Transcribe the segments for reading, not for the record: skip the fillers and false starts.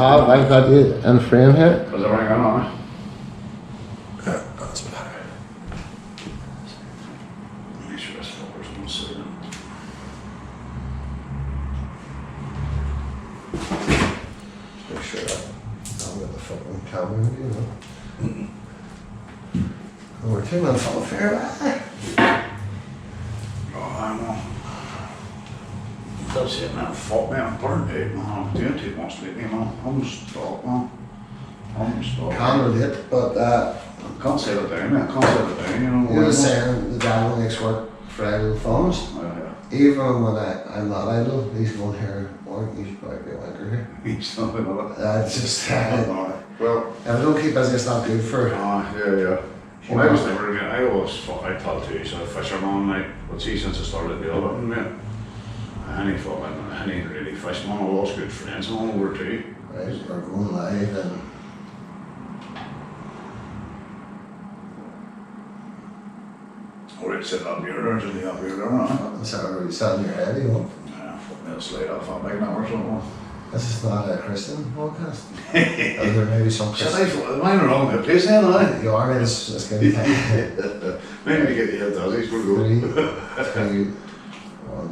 I've got you in frame here. Was everything going on? Yeah, that's better. Make sure this filter's on so Make sure that I've got the fucking camera in, you know. Oh, we're 2 minutes off here, Oh, I know. That's it, man. Fuck me, I'm burned out, man. I'm doing too much lately, man. I'm stuck, man. I'm stuck. Can't relate, but I can't settle down, man. I can't settle down, you know. you're saying the devil makes work for idle thumbs. Even when I'm not idle, he's going here, or you should probably be a wanker here. He's not another. It's just, well, if I don't keep busy, it's not good for. yeah. Well, I was never again. I always thought I thought too. So a fisherman, like, but see, since I started dealing, man, I ain't really fished, man. I lost good friends on over too. Right, we're going live and. Or it's sitting up here, or is it up here, or So are you sat in your head, you know? Yeah, fuck me, it's late off on big now or something. This is not a Christian podcast. Is there maybe some Shall Christian? I, am I in the wrong place then, I? You are, it's going to take Maybe get the head dozzies, we'll go. 3, 2, 1,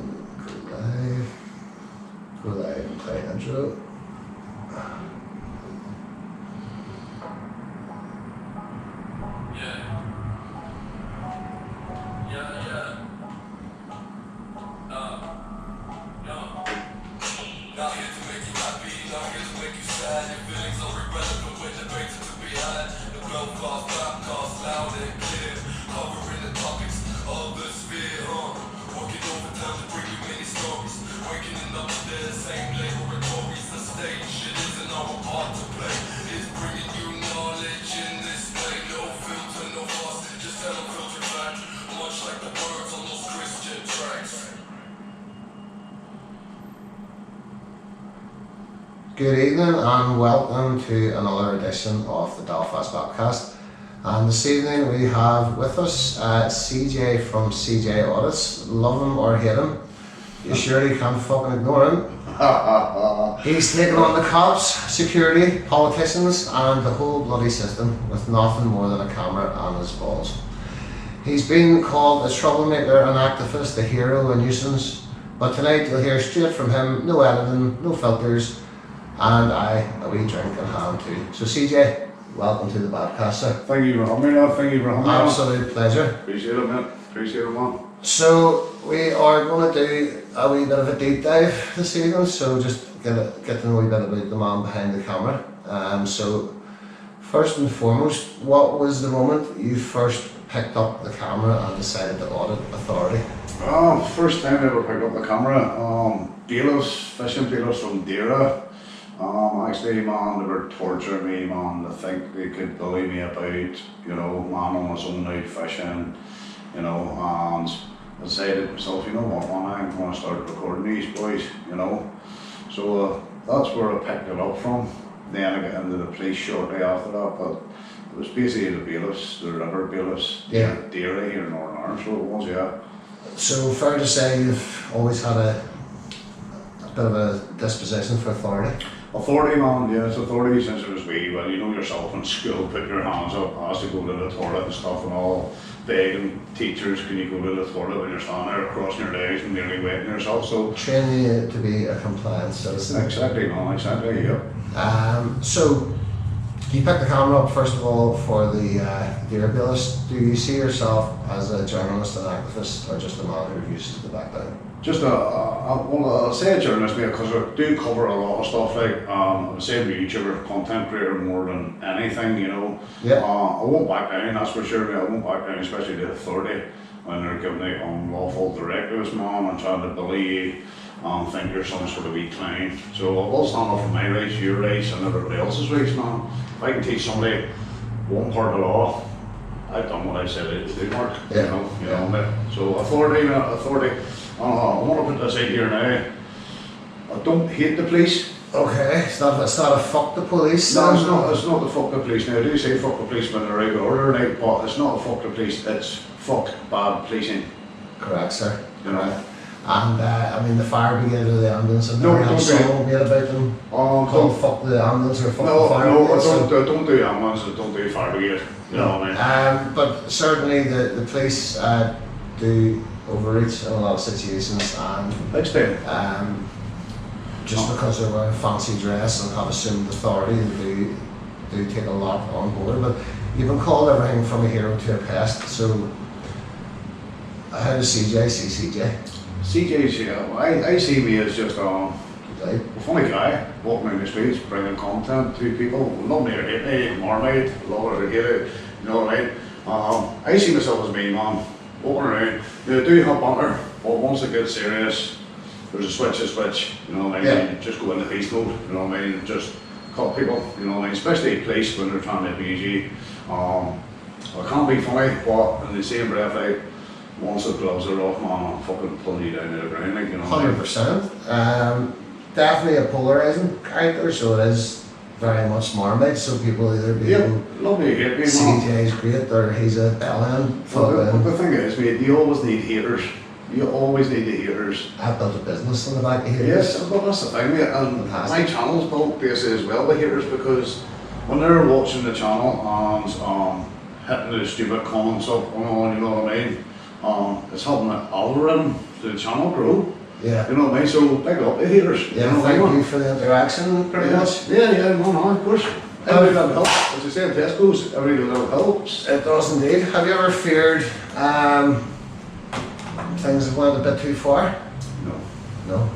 go live. Go live and play intro. Good evening and welcome to another edition of the Belfast Podcast. And this evening we have with us CJ from CJ Audits. Love him or hate him, you surely can't fucking ignore him. He's taken on the cops, security, politicians and the whole bloody system with nothing more than a camera and his balls. He's been called a troublemaker, an activist, a hero, a nuisance, but tonight you'll hear straight from him, no editing, no filters, and a wee drink in hand too. So CJ, welcome to the podcast, sir. Thank you for having me, lad. Thank you for having me. Absolute pleasure. Appreciate it, man. Appreciate it, man. So we are going to do a wee bit of a deep dive this evening, so just get to know a wee bit about the man behind the camera. So first and foremost, what was the moment you first picked up the camera and decided to audit authority? First time I ever picked up the camera, bailiffs, fishing bailiffs from Dara. Actually, man, they were torturing me, man. They think they could bully me about, you know, man on his own out fishing, you know, and I decided to myself, you know what, man, I'm going to start recording these boys, you know. So that's where I picked it up from. Then I got into the police shortly after that, but it was basically the bailiffs, the river bailiffs, Dara here in Northern Ireland, so it was, yeah. So fair to say you've always had a bit of a disposition for authority? Authority, man, yeah, it's authority since it was wee. Well, you know yourself in school, put your hands up, asked to go to the toilet and stuff and all, begging teachers, can you go to the toilet when you're standing there crossing your legs and nearly wetting yourself, so... Train you to be a compliant citizen. Exactly, man, exactly, yeah. So, you picked the camera up first of all for the Dara bailiffs. Do you see yourself as a journalist and activist or just a man who uses the back down? Just well, I'll say a journalist because I do cover a lot of stuff, like I say I'm a YouTuber, content creator more than anything, you know. Yeah. I won't back down, that's for sure. I won't back down, especially the authority when they're giving out unlawful directives, man, and trying to bully you, think you're some sort of wee clown. So I'll stand up for my rights, your rights, and everybody else's rights, man. If I can teach somebody one part of the law, I've done what I said I do, Mark. Yeah. You know. So authority, man, authority. I want to put this out here now. I don't hate the police. Okay, it's not a fuck the police. No, it's not the fuck the police. Now I do say fuck the police when they're out of order, right? But it's not a fuck the police. It's fuck bad policing. Correct, sir. You know. And I mean, the fire brigade or the ambulance, and No, they have a don't song made about them called don't, "Fuck the Ambulance" or "Fuck the no, Fire no, Brigade." So, I don't do ambulance, I don't do fire brigade. You know what I mean? but certainly the police do overreach in a lot of situations, and Big style. just because they're wearing fancy dress and have assumed authority, they do take a lot on board. But you've been called everything from a hero to a pest. So how does CJ see CJ? CJ's, yeah, I see me as just Right. a funny guy walking around the streets, bringing content to people. Love me or hate me, marmite, love it or hate it, you know what I mean? I see myself as a main man, walking around. You do have banter, but once it gets serious, there's a switch, you know what I mean? Yeah. You just go into peace mode, you know what I mean? Just cut people, you know what I mean? Especially police when they're trying to abuse you. I can't be funny, but in the same breath, once the gloves are off, man, I'll fucking pull you down to the ground, like, you know what I mean? 100%. Definitely a polarizing character, so it is very much Marmite. So people either be Yeah, love me or hate me, man. CJ's great or he's a bellend. But the thing is, mate, you always need haters. You always need the haters. I built a business on the back of here. Yes, but that's the thing, mate. And Fantastic. my channel's built basically as well, the haters, because when they're watching the channel and hitting the stupid comments up on, you know what I mean? It's helping the algorithm to the channel grow. Yeah. You know what I mean? So big up the haters. Yeah, you know what I thank mean? you for the interaction, pretty much. Yeah, no, of course. Every little helps. As you say in Tesco's, every little helps. It does indeed. Have you ever feared things have went a bit too far? No. No.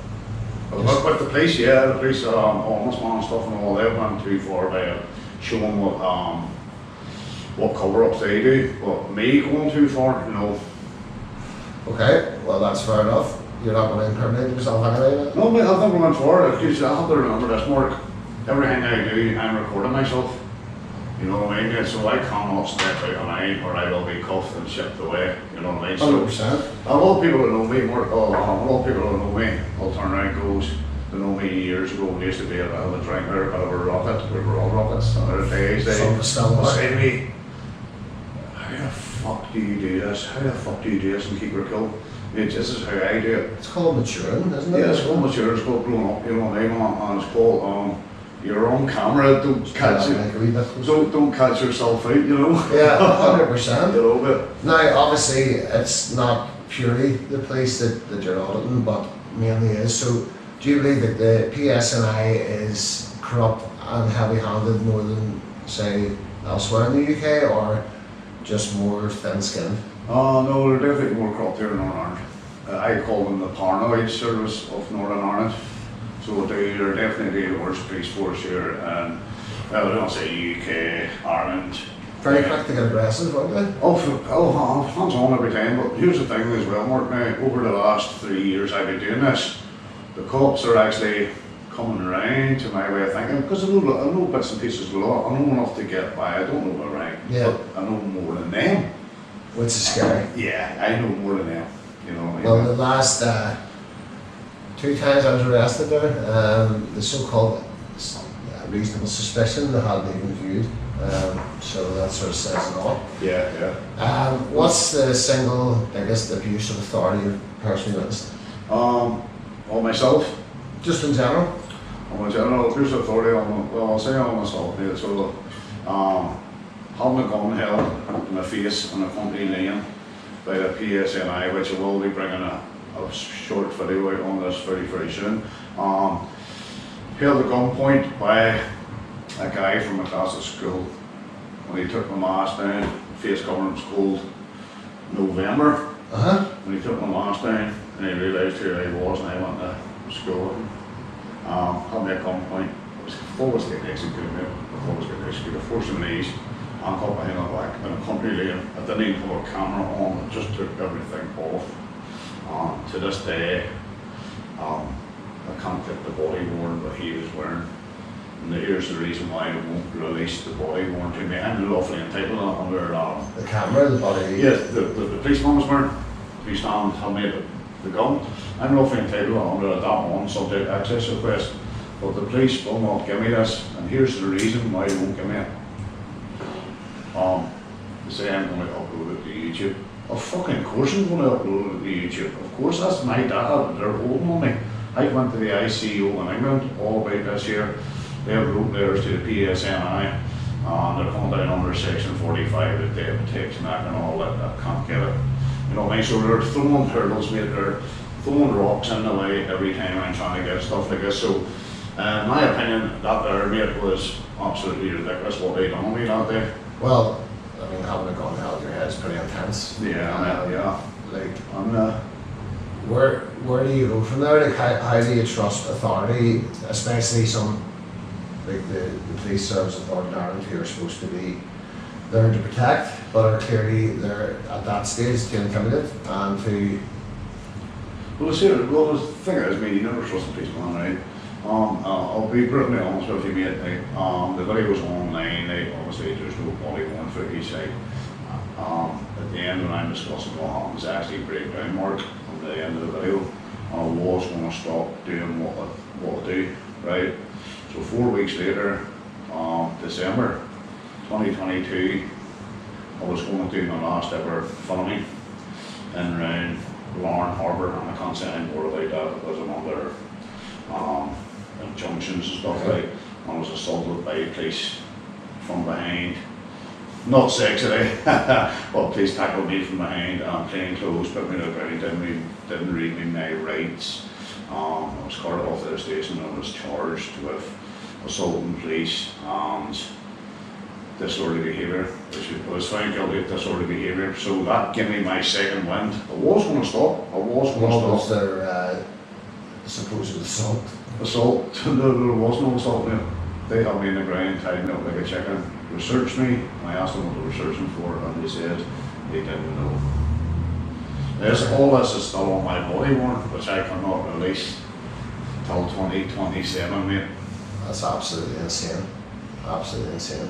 But with the police, yeah, the police, ombudsman and stuff and all, they went too far by showing what cover-ups they do. But me going too far, no. Okay, well that's fair enough. You're not going to incriminate yourself anyway. No, mate, I've never went far. Because I have to remember this, Mark. Everything I do, I'm recording myself. You know what I mean? So I cannot step out on line or I will be cuffed and shipped away. You know what I mean? So 100%. a lot of people that know me, Mark, a lot of people that know me, will turn around and goes, they know me years ago, we used to be a bit of a drinker, a bit of a rocket, we were all rockets. And there are days Some still are. say to me, how the fuck do you do this? How the fuck do you do this and keep your cool? This is how I do it. It's called maturing, isn't it? Yeah, it's called mature, it's called growing up, you know what I mean? And it's called you're on camera, don't catch it. Like a wee bit. So don't catch yourself out, you know? Yeah, A 100%. little bit. Now, obviously, it's not purely the police that you're auditing, but mainly is. So, do you believe that the PSNI is corrupt and heavy-handed more than, say, elsewhere in the UK, or just more thin-skinned? No, they're definitely more corrupt here in Northern Ireland. I call them the paranoid service of Northern Ireland. So they're definitely the worst police force here, and well, I don't say UK, Ireland. Very quick to get aggressive, aren't they? Hands on every time, but here's the thing as well, Mark, now, over the last 3 years I've been doing this, the cops are actually coming around to my way of thinking, because I know bits and pieces of law, I know enough to get by, I don't know about right, Yeah. but I know more than them. Which is scary. Yeah, I know more than them, you know what I mean? Well, the last 2 times I was arrested there, the so-called reasonable suspicion they hadn't even viewed, so that sort of says it all. Yeah. What's the single biggest abuse of authority you've personally witnessed? On myself, Just in general? on my general abuse of authority, I'll say on myself, mate, so, having a gun held in my face in a company lane by the PSNI, which I will be bringing a short video out on this very soon. Held at gunpoint by a guy from a class at school. When he took my mask down, face covering was cold. November, when he took my mask down and he realised who I was and I went to school with him. Had me at gunpoint. I was always getting executed, mate. I always getting executed. Forced him knees, handcuffed behind my back in a country lane. I didn't even have a camera on, I just took everything off. To this day, I can't get the body worn that he was wearing. And here's the reason why I won't release the body worn to me. I'm lawfully entitled under The camera, the body? yes, the policeman was wearing, who stand had made the gun. I'm lawfully entitled under that one subject access request. But the police will not give me this, and here's the reason why they won't give me it. They say I'm going to upload it to YouTube. Of fucking course I'm going to upload it to YouTube. Of course, that's my data. They're holding on me. I went to the ICO in England all about this year. They have wrote letters to the PSNI, and they're coming down under Section 45 that they have protection act and all that. I can't get it. You know what I mean? So they're throwing hurdles, mate. They're throwing rocks in the way every time I'm trying to get stuff like this. So, in my opinion, that there, mate, was absolutely ridiculous what they done on me that day. Well, I mean, having a gun held to your head is pretty intense. Yeah, yeah. Like, I'm where do you go from there? Like, how do you trust authority, especially some, like the police service authority in Ireland, who are supposed to be there to protect, but are clearly there at that stage to intimidate and to. well, the thing is, mate, you never trust the policeman, right? I'll be brutally honest with you, mate. Like, the video was online. Like, obviously, there's no body going footage. Like, at the end, when I'm discussing what happens, I actually break down Mark at the end of the video. I was going to stop doing what I do, right? So 4 weeks later, December 2022, I was going to do my last ever filming in around Lauren Harbour, and I can't say any more about that because I'm under injunctions and stuff like. I was assaulted by police from behind, not sexually, but police tackled me from behind and plain clothes, put me to the ground, didn't read me my rights. I was carted off to the station and I was charged with assaulting police and disorderly behaviour, which I was found guilty of disorderly behaviour. So that gave me my second wind. I was going to stop. What was their supposed assault? Assault. There was no assault, mate. They had me in the ground, tied me up like a chicken, researched me, and I asked them what they were searching for, and they said they didn't know. All this is still on my body worn, which I cannot release till 2027, mate. That's absolutely insane. Absolutely insane.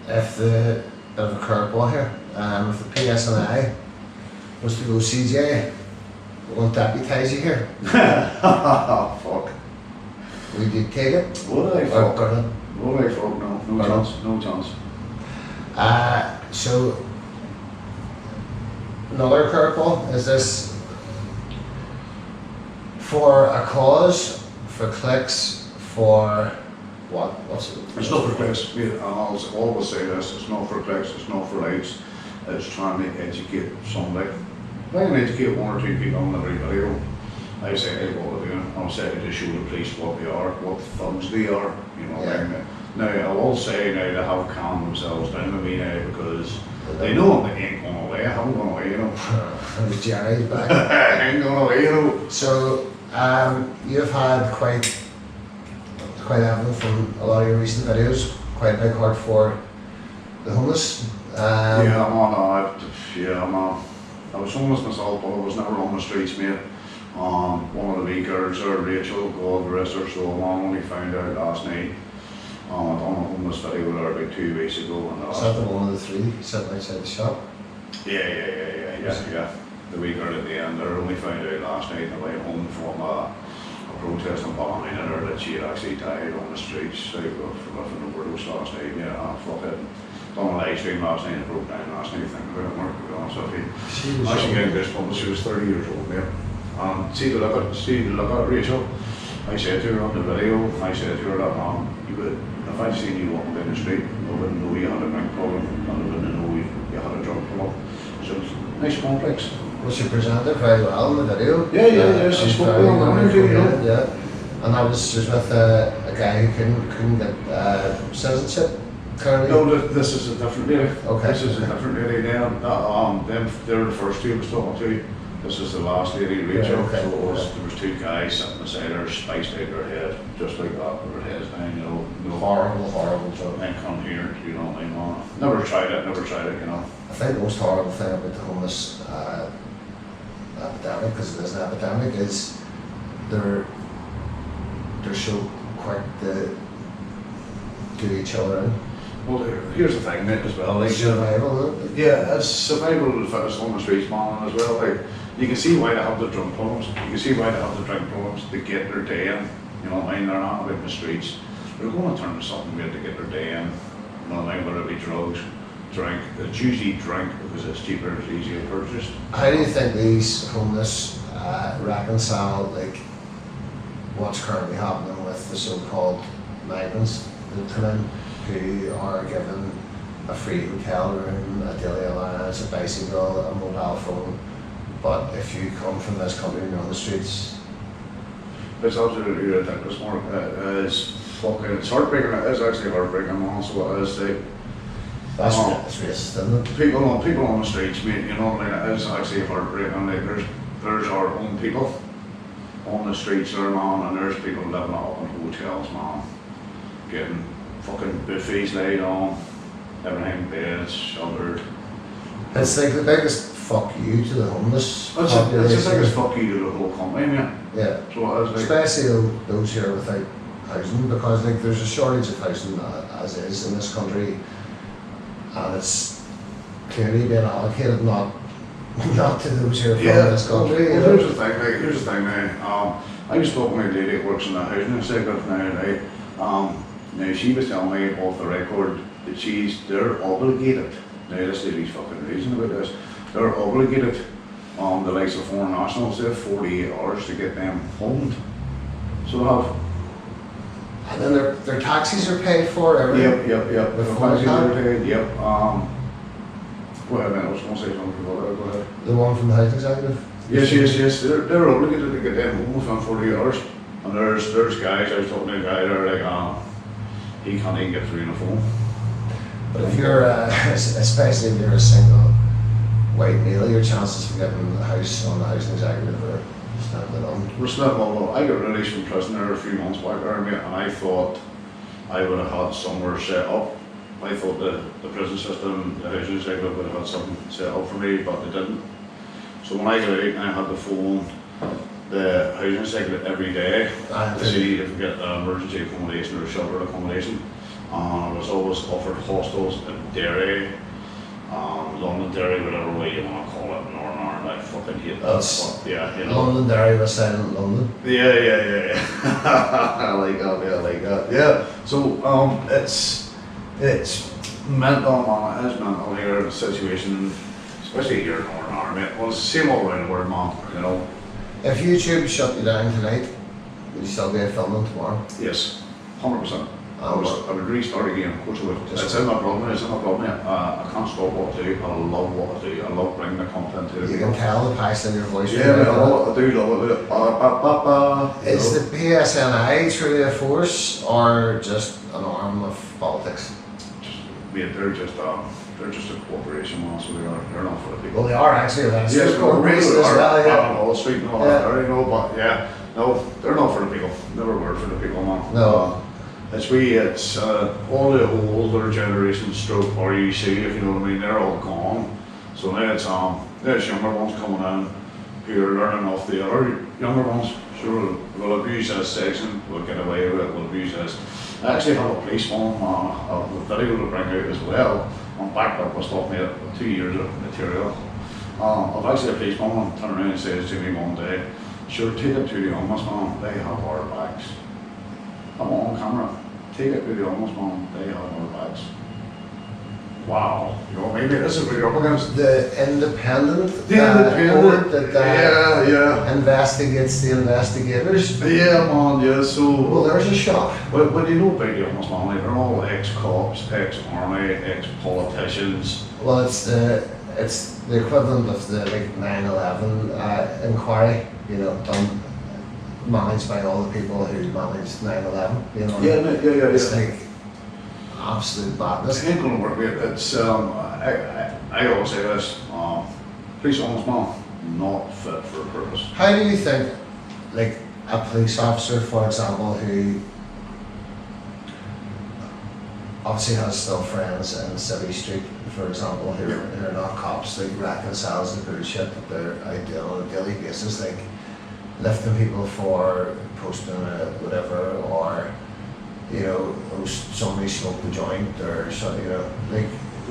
If the bit of a curveball here, if the PSNI was to go CJ, we won't deputise you here. Fuck. Would you take it? Would I Or fuck? burn it? Would I fuck? No, no Burn it. chance, no chance. So, another curveball, is this for a cause, for clicks, for what? What's it? It's not for clicks, mate. I'll always say this, it's not for clicks, it's not for likes, it's trying to educate somebody. If I can educate one or two people on every video, I say, hey, what we're doing, I'll say to show the police what they are, what thugs they are, you know. Yeah. Now, I will say now they have calmed themselves down with me now because they know I ain't going away, I haven't gone away, you know. There's Jerry's back. I ain't going away, you know. So, you've had quite evident from a lot of your recent videos, quite a big heart for the homeless. Yeah, I'm on. I was homeless myself, but I was never on the streets, mate. One of the wee girls there, Rachel, God rest her soul, I only found out last night. I done a homeless video with her about 2 weeks ago. And Is that the one of the three sitting outside the shop? Yeah. The wee girl at the end there, only found out last night on the way home from a protest in Ballymena that she had actually died on the streets like, with an overdose last night. Yeah, fuck it. Done a live stream last night and broke down last night thinking about it, Mark, to be honest with you. She was Actually getting goosebumps, she was 30 years old, mate. See the look at Rachel. I said to her on the video, I said to her that if I'd seen you walking down the street, I wouldn't know you had a drink problem, and I wouldn't know you had a drug problem. So it's nice complex. Well, she presented very well in the video. Yeah, she spoke very well, good, yeah. And that was just with a guy who couldn't get citizenship currently. No, this is a different lady. Okay. This is a different lady now. They're the first two I was talking to. This is the last lady, Rachel. Yeah, okay. So there was two guys sitting beside her, spiced out their head, just like that, with their heads down, you know. No Horrible job. And come here, you know what I mean? Never tried it, you know. I think the most horrible thing about the homeless epidemic, because it is an epidemic, is they're so quick to do each other in. Well, here's the thing, mate, as well. Like, Survival, isn't it? yeah, it's survival of the fittest on the streets, man, as well. Like, you can see why they have the drug problems. You can see why they have the drug problems. They get their day in. You know what I mean? They're not out in the streets. They're going to turn to something weird to get their day in. You know what I mean? Whether it be drugs, drink. It's usually drink because it's cheaper, it's easier to purchase. How do you think these homeless reconcile like what's currently happening with the so-called migrants that come in, who are given a free hotel room, a daily allowance, a bicycle, a mobile phone, but if you come from this country and you're on the streets? It's absolutely ridiculous, Mark. It's heartbreaking. It is actually heartbreaking, man. So it is. That's racist, isn't it? People on the streets, mate, you know what I mean? It is actually heartbreaking. Like there's our own people on the streets there, man, and there's people living up in hotels, man, getting fucking buffets laid on, everything, beds, sheltered. It's like the biggest fuck you to the homeless It's population. the biggest fuck you to the whole country, mate. Yeah. So it is like, Especially those who are without housing, because like there's a shortage of housing as is in this country, and it's clearly being allocated not to those who are from this country. Well, You know? here's the thing, man. I was talking to a lady that works in the housing executive now, right? Now she was telling me off the record that they're obligated. Now this lady's fucking reason about this. They're obligated on the likes of foreign nationals. They have 48 hours to get them homed. So they have. And then their taxis are paid for, everything. Yep. The The full taxis are account? paid, yep. Well, I mean, I was going to say something about that, go ahead. The one from the housing executive? Yes. They're obligated to get them home within 48 hours. And there's guys, I was talking to a guy there, like, he can't even get through on the phone. But if you're, especially if you're a single white male, your chances of getting a house on the housing executive are slim to none. We're still all, I got released from prison there a few months back there, mate, and I thought I would have had somewhere set up. I thought the prison system, the housing executive would have had something set up for me, but they didn't. So when I got out, I had to phone the housing executive every day to see if we get emergency accommodation or sheltered accommodation. I was always offered hostels in Derry, London, Derry, whatever way you want to call it, Northern Ireland. I fucking hate that. That's Yeah, you know. London, Derry, West Island, London. Yeah. I like that. Yeah. So it's mental, man. It is mental here. The situation, especially here in Northern Ireland. Well, it's the same all around the world, man. You know. If YouTube shut you down tonight, would you still be out filming tomorrow? Yes, 100%. I would restart again. Of course I would. It's in my problem. I can't stop what I do. I love what I do. I love bringing the content to You it. can tell the passion in your voice. Yeah, man, I do love it. Is the PSNI truly a force or just an arm of politics? Mate, they're just a corporation, man, so they're not for the people. Well, they are actually a registered Yes, corporation as are well, yeah. on Wall Street and all that, there, you know, but yeah, no, they're not for the people. Never were for the people, man. No. It's all the older generation stroke RUC, if you know what I mean, they're all gone. So now it's younger ones coming in who are learning off the other younger ones. Sure, we'll abuse this section, we'll get away with it, we'll abuse this. I actually have a policeman, a video to bring out as well. I'm backed up with stuff made 2 years of material. I've actually a policeman turn around and says to me one day, sure, take it to the homeless man, they have our bags. I'm on camera, take it to the homeless man, they have our bags. Wow, you know, maybe this is what you're up against. The independent board that Yeah. investigates the investigators. Yeah, man, yeah, so. Well, there's a shock. Well, you know about the homeless man, like, they're all ex-cops, ex-army, ex-politicians. Well, it's the equivalent of the like 9/11 inquiry, you know, done managed by all the people who managed 9/11. You know, Yeah. it's like absolute badness. It ain't gonna work, mate. It's I always say this, police homeless man, not fit for a purpose. How do you think, like a police officer, for example, who obviously has still friends in City Street, for example, who are not cops, like reconciles the bullshit that they're out doing on a daily basis, like lifting people for posting whatever, or you know, somebody smoked a joint or something, you know, like.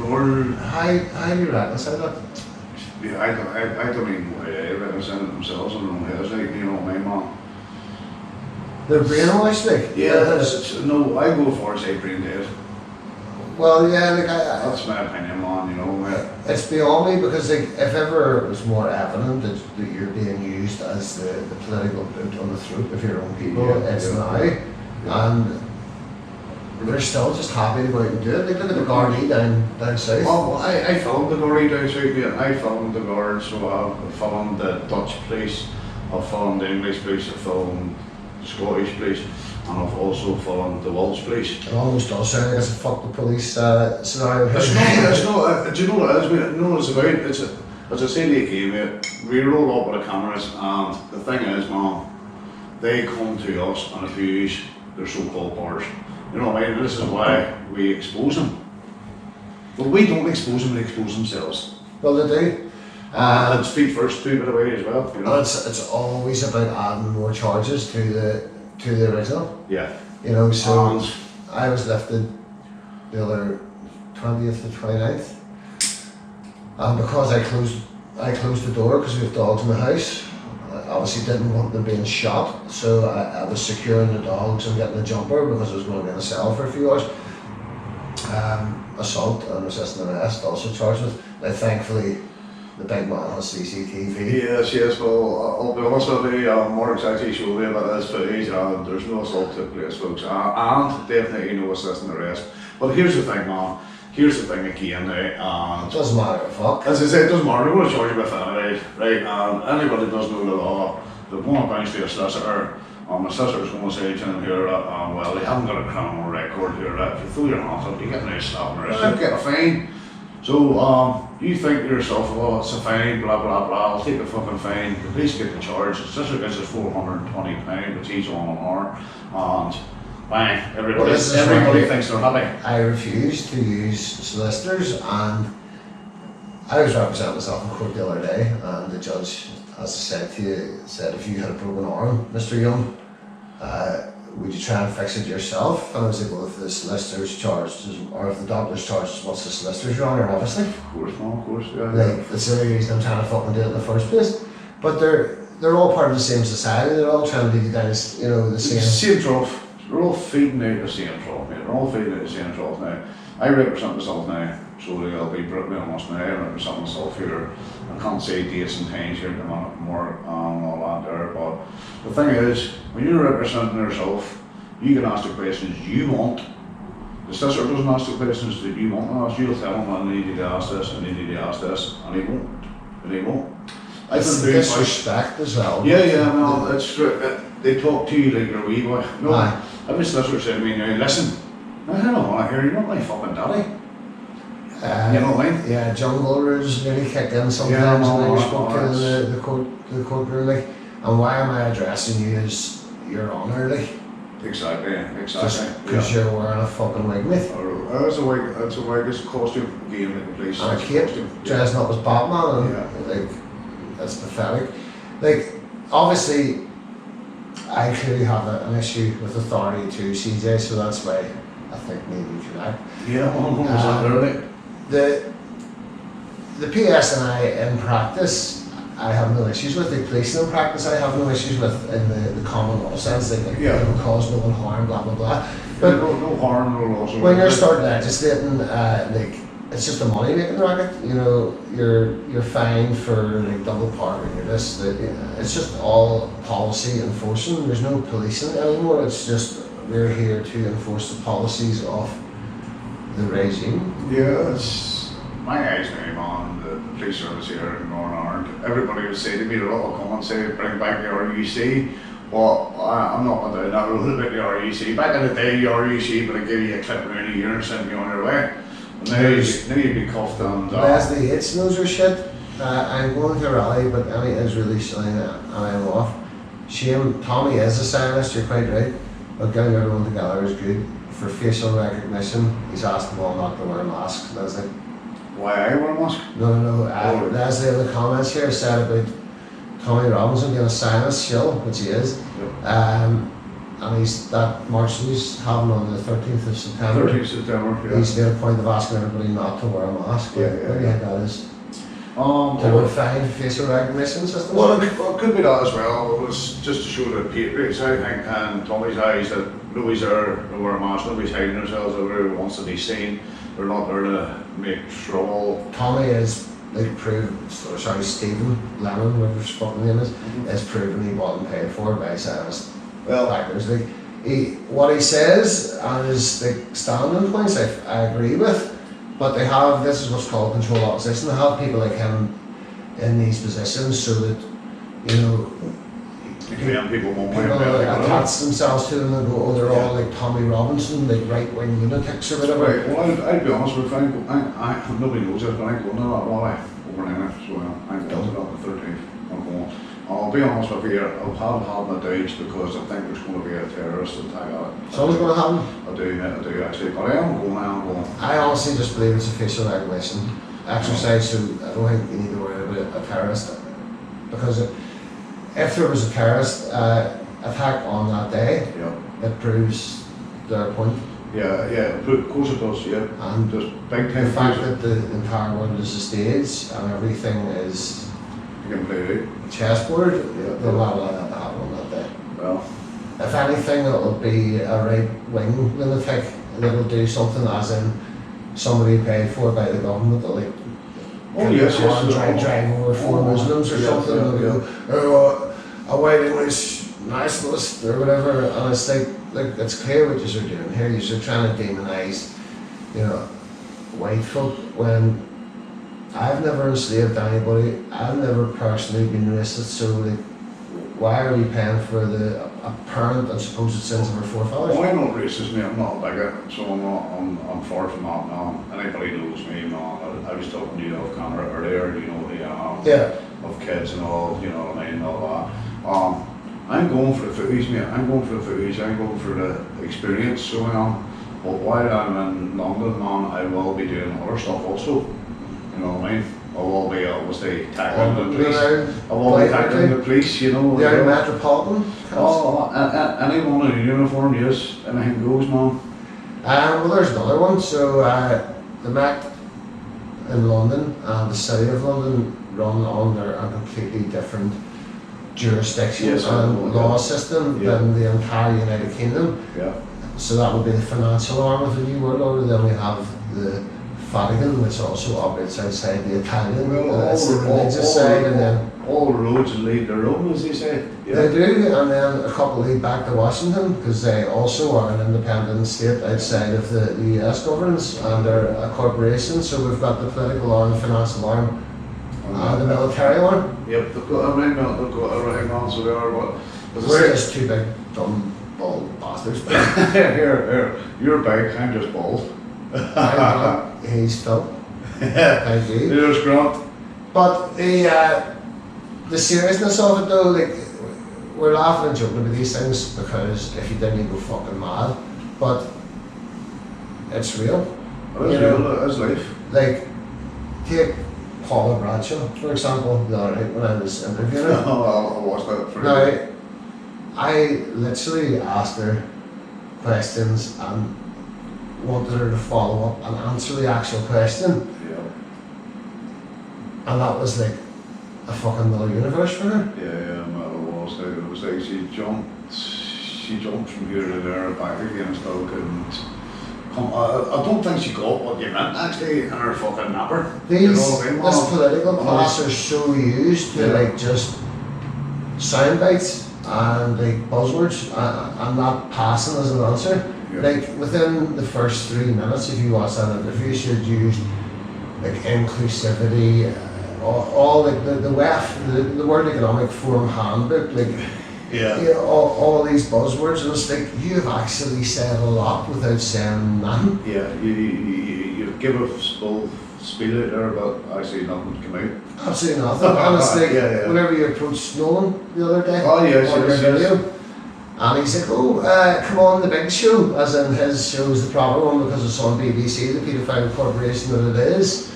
Or How do you reconcile that? yeah, I don't even know how they represent themselves in their own heads, like, you know, my mom. They're brainwashed, like. Yeah, no, I go as far as say brain dead. Well, yeah, like That's my opinion, man. You know, it's beyond me because like if ever it was more evident that you're being used as the political boot on the throat of your own people, Yeah, it's yeah. now, and they're still just happy to go out and do it. Like look at the Gardaí down south. well, I filmed the Gardaí down south, mate. I filmed the guards, so I filmed the Dutch police, I filmed the English police, I filmed Scottish police, and I've also filmed the Welsh police. It almost does sound like it's a fuck the police scenario. It's not, do you know what it is, mate? You know what it's about? As I say to you, mate, we roll up with the cameras, and the thing is, man, they come to us and abuse their so-called powers. You know what I mean? This is why we expose them. But we don't expose them, they expose themselves. Well, they do. And it's feet first too, by the way, as well. You know? It's always about adding more charges to the original. Yeah. You know, so And I was lifted the other 20th to 29th, and because I closed the door because we have dogs in the house. I obviously didn't want them being shot, so I was securing the dogs and getting a jumper because I was going to be in a cell for a few hours. Assault and resisting arrest also charged with. Now thankfully the big man has CCTV. yes, well, I'll be honest with you, Mark's actually showed me about this footage, and there's no assault took place, folks, and definitely no resisting arrest. But here's the thing, man. Here's the thing again now, It doesn't matter a fuck. as I said, it doesn't matter, we're going to charge you with anyway, right? And anybody that doesn't know the law, they're going to bounce to a solicitor, the solicitor's going to say to them here that, well, they haven't got a criminal record here, that if you throw your hands up, you get no slap and arrest, you get a fine. So, you think to yourself, well, it's a fine, blah, blah, blah, I'll take the fucking fine, the police get the charge, the solicitor gets us £420, which he's on an hour, and bang, everybody thinks they're happy. I refuse to use solicitors, and I was representing myself in court the other day, and the judge, as I said to you, said if you had a broken arm, Mr. Young, would you try and fix it yourself? And I was like, well, if the solicitor's charged, or if the doctor's charged, what's the solicitor's wrong, obviously. Of course, man, of course, yeah. Like, that's the only reason I'm trying to fucking do it in the first place. But they're all part of the same society, they're all trying to lead you down, you know, the same. Same trough. They're all feeding out the same trough, mate. They're all feeding out the same trough now. I represent myself now, so I'll be brutally honest now. I represent myself here. I can't say dates and times here at the minute, more and all that there, but the thing is, when you're representing yourself, you can ask the questions you want. The solicitor doesn't ask the questions that you want to ask. You'll tell him, I need to ask this, I need to ask this, and he won't. And he won't. It's disrespect as well. Yeah, no, it's they talk to you like you're a wee boy. No, Aye. every solicitor said to me, now listen, I don't want to hear, you're not my fucking daddy. You know what I mean? Yeah, jungle rules really kick in sometimes when you spoke to the courtroom, like, and why am I addressing you as your honour, like? Exactly. Just because you're wearing a fucking wig, mate. It's a wig, it's a costume game in the police. And a cape, dressing up as Batman, and like, that's pathetic. Like, obviously, I clearly have an issue with authority too, CJ, so that's why I think maybe we connect. Yeah, 100%. The PSNI in practice, I have no issues with. The policing in practice, I have no issues with in the common law sense, like you know, cause no one harm, blah blah blah. But no harm, no loss. when you're starting legislating, like, it's just a money making racket. You know, you're fined for like double parking or this. It's just all policy enforcing. There's no policing anymore. It's just we're here to enforce the policies of the regime. Yeah, it's my eyes now, man. The police service here in Northern Ireland. Everybody would say to me, they'll all come and say, bring back the RUC. Well, I'm not going to do that. A little bit the RUC. Back in the day, the RUC would have given you a clip around a year and sent you on your way. And now you'd be cuffed and Leslie Yates knows her shit. I'm going to a rally, but Annie is really silly and I'm off. Shame, Tommy is a scientist, you're quite right. But getting everyone together is good. For facial recognition, he's asked them all not to wear masks. And I was like, why I wear a mask? No. Leslie in the comments here said about Tommy Robinson being a scientist shill, which he is. Yep. And he's that march he's having on the 13th of September. 13th of September, yeah. He's made a point of asking everybody not to wear a mask. What do you think that is? To refine facial recognition systems? Well, it could be that as well. It was just to show the patriots, I think, and Tommy's eyes that nobody's there to wear a mask, nobody's hiding themselves, everybody wants to be seen. They're not there to make trouble. Tommy is like Stephen Lennon, whatever his fucking name is proven he wasn't paid for by Zionist backers. Like what he says and his like standing points, I agree with, but they have, this is what's called control opposition. They have people like him in these positions so that, you know, People won't people attach themselves to them and go, oh, they're all like Tommy Robinson, like right-wing lunatics or whatever. Right, well, I'd be honest with you, nobody knows it, but I'm going to that rally overnight, so I'm going to the 13th. I'm going. I'll be honest with you, I've had my doubts because I think there's going to be a terrorist attack on it. Something's going to happen? I do actually, but I am going. I honestly just believe it's a facial recognition exercise, so I don't think you need to worry about a terrorist, because if there was a terrorist attack on that day, it proves their point. Yeah, of course it does, yeah. And just big time. The fact that the entire world is a stage and everything is you can play it a chessboard, they'll not allow that to happen on that day. Well, if anything, it'll be a right-wing lunatic that'll do something, as in somebody paid for by the government, that like drive over four Muslims or something, and they'll go, a white English nationalist or whatever, and it's like it's clear what you're doing here. You're trying to demonise, you know, white folk, when I've never enslaved anybody. I've never personally been racist, so like, why are we paying for the apparent and supposed sins of our forefathers? Well, I'm not racist, mate. I'm not a bigot, so I'm far from that, man. Anybody knows me, man. I was talking to you off camera earlier, you know, of kids and all, you know what I mean, all that. I'm going for the footage, mate. I'm going for the footage. I'm going for the experience, so I am. But while I'm in London, man, I will be doing other stuff also. You know what I mean? I will be obviously tackling the police. I will be tackling the police, you know. The Metropolitan? Anyone in a uniform, yes, anything goes, man. Well, there's another one. So the Met in London and the City of London run under a completely different jurisdiction and law system than the entire United Kingdom. Yeah. So that would be the financial arm of the New World Order. Then we have the Vatican, which also operates outside the Italian, that's the religious side, and then all roads lead to Rome, as they say. Yeah. They do, and then a couple lead back to Washington, because they also are an independent state outside of the US governance, and they're a corporation. So we've got the political arm, the financial arm, and the military arm. Yep, they've got everything, so they are, but we're just two big dumb bald bastards. Here, you're big, I'm just bald. He's Phil. Thank you. There's Grant. But the seriousness of it though, like, we're laughing and joking about these things because if you didn't, you'd go fucking mad. But it's real. It is real, it is life. Like, take Paula Bradshaw, for example, the other night when I was interviewing her. I watched that for Now, I literally asked her questions and wanted her to follow up and answer the actual question. Yeah. And that was like a fucking another universe for her. Yeah, it was like she jumped from here to there, back again, and still couldn't come. I don't think she got what you meant actually in her fucking napper. This political class are so used to like just sound bites and like buzzwords and not passing as an answer. Yeah. Like within the first 3 minutes, if you watch that interview, she had used like inclusivity, all like the WEF, the World Economic Forum handbook, like all these buzzwords, and it's like you've actually said a lot without saying none. Yeah, you give a full speed out there, but actually nothing came out. Absolutely nothing. And it's like whenever you approached Nolan the other day, yes. And he's like, oh, come on the big show, as in his show is the proper one because it's on BBC, the paedophile corporation that it is.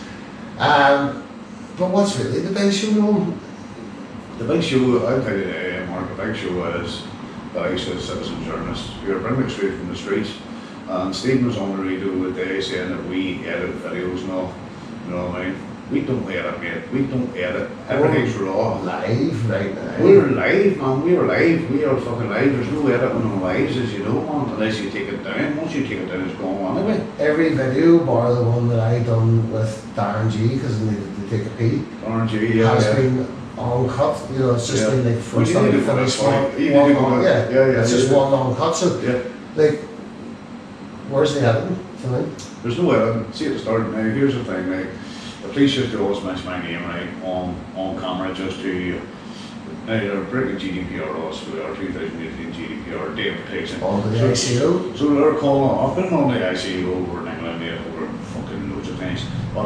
But what's really the big show, Nolan? The big show, I'll tell you, Mark, the big show is that I said citizen journalists. You're bringing it straight from the streets. And Stephen was on the radio with day saying that we edit videos and all, you know what I mean? We don't edit, mate. We don't edit. Everything's raw. Live right now. We're live, man. We are live. We are fucking live. There's no editing on lives, as you know, man, unless you take it down. Once you take it down, it's gone anyway. Every video, bar the one that I done with Darren G, because I needed to take a pee, Darren G, yeah, has yeah. been uncut. You know, it's just been like from Well, you start need to to finish. go that way. You One need to go long, that- yeah, yeah, it's yeah, just yeah. one long cut. So, Yeah. like, where's the editing tonight? There's no editing. See at the start now, here's the thing, like, the police used to always mention my name, right, on camera just to, now they're breaking GDPR laws, we are 2018 GDPR, data protection. On the ICO? So they're calling, I've been on the ICO over in England, yeah, over fucking loads of things. But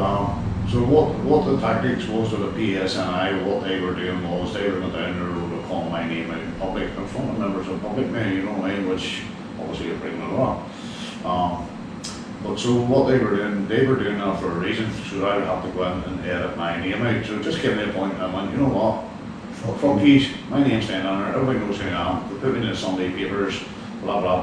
so what the tactics was with the PSNI, what they were doing was they were going down the road of calling my name out in public, in front of members of public now, you know what I mean, which obviously are breaking the law. But so what they were doing that for a reason, so I would have to go in and edit my name out. So just give me a point, I went, you know what, fuck peace, my name's staying on there, everybody knows who I am, they put me in the Sunday papers, blah blah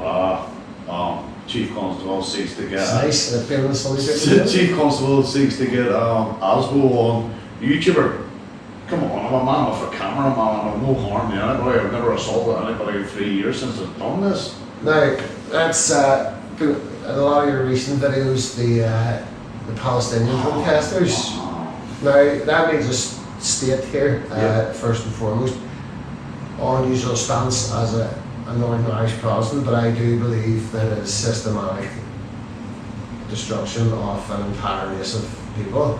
blah. Chief Constable seeks to get... It's nice, it's been on the Sunday paper. Chief Constable seeks to get Asbo on YouTuber. Come on, I'm a man with a camera, man, I've no harm in anybody, I've never assaulted anybody in 3 years since I've done this. Now, that's in a lot of your recent videos, the Palestinian protesters. Now, that means just state here, first and foremost, unusual stance as a Northern Irish Protestant, but I do believe that it is systematic destruction of an entire race of people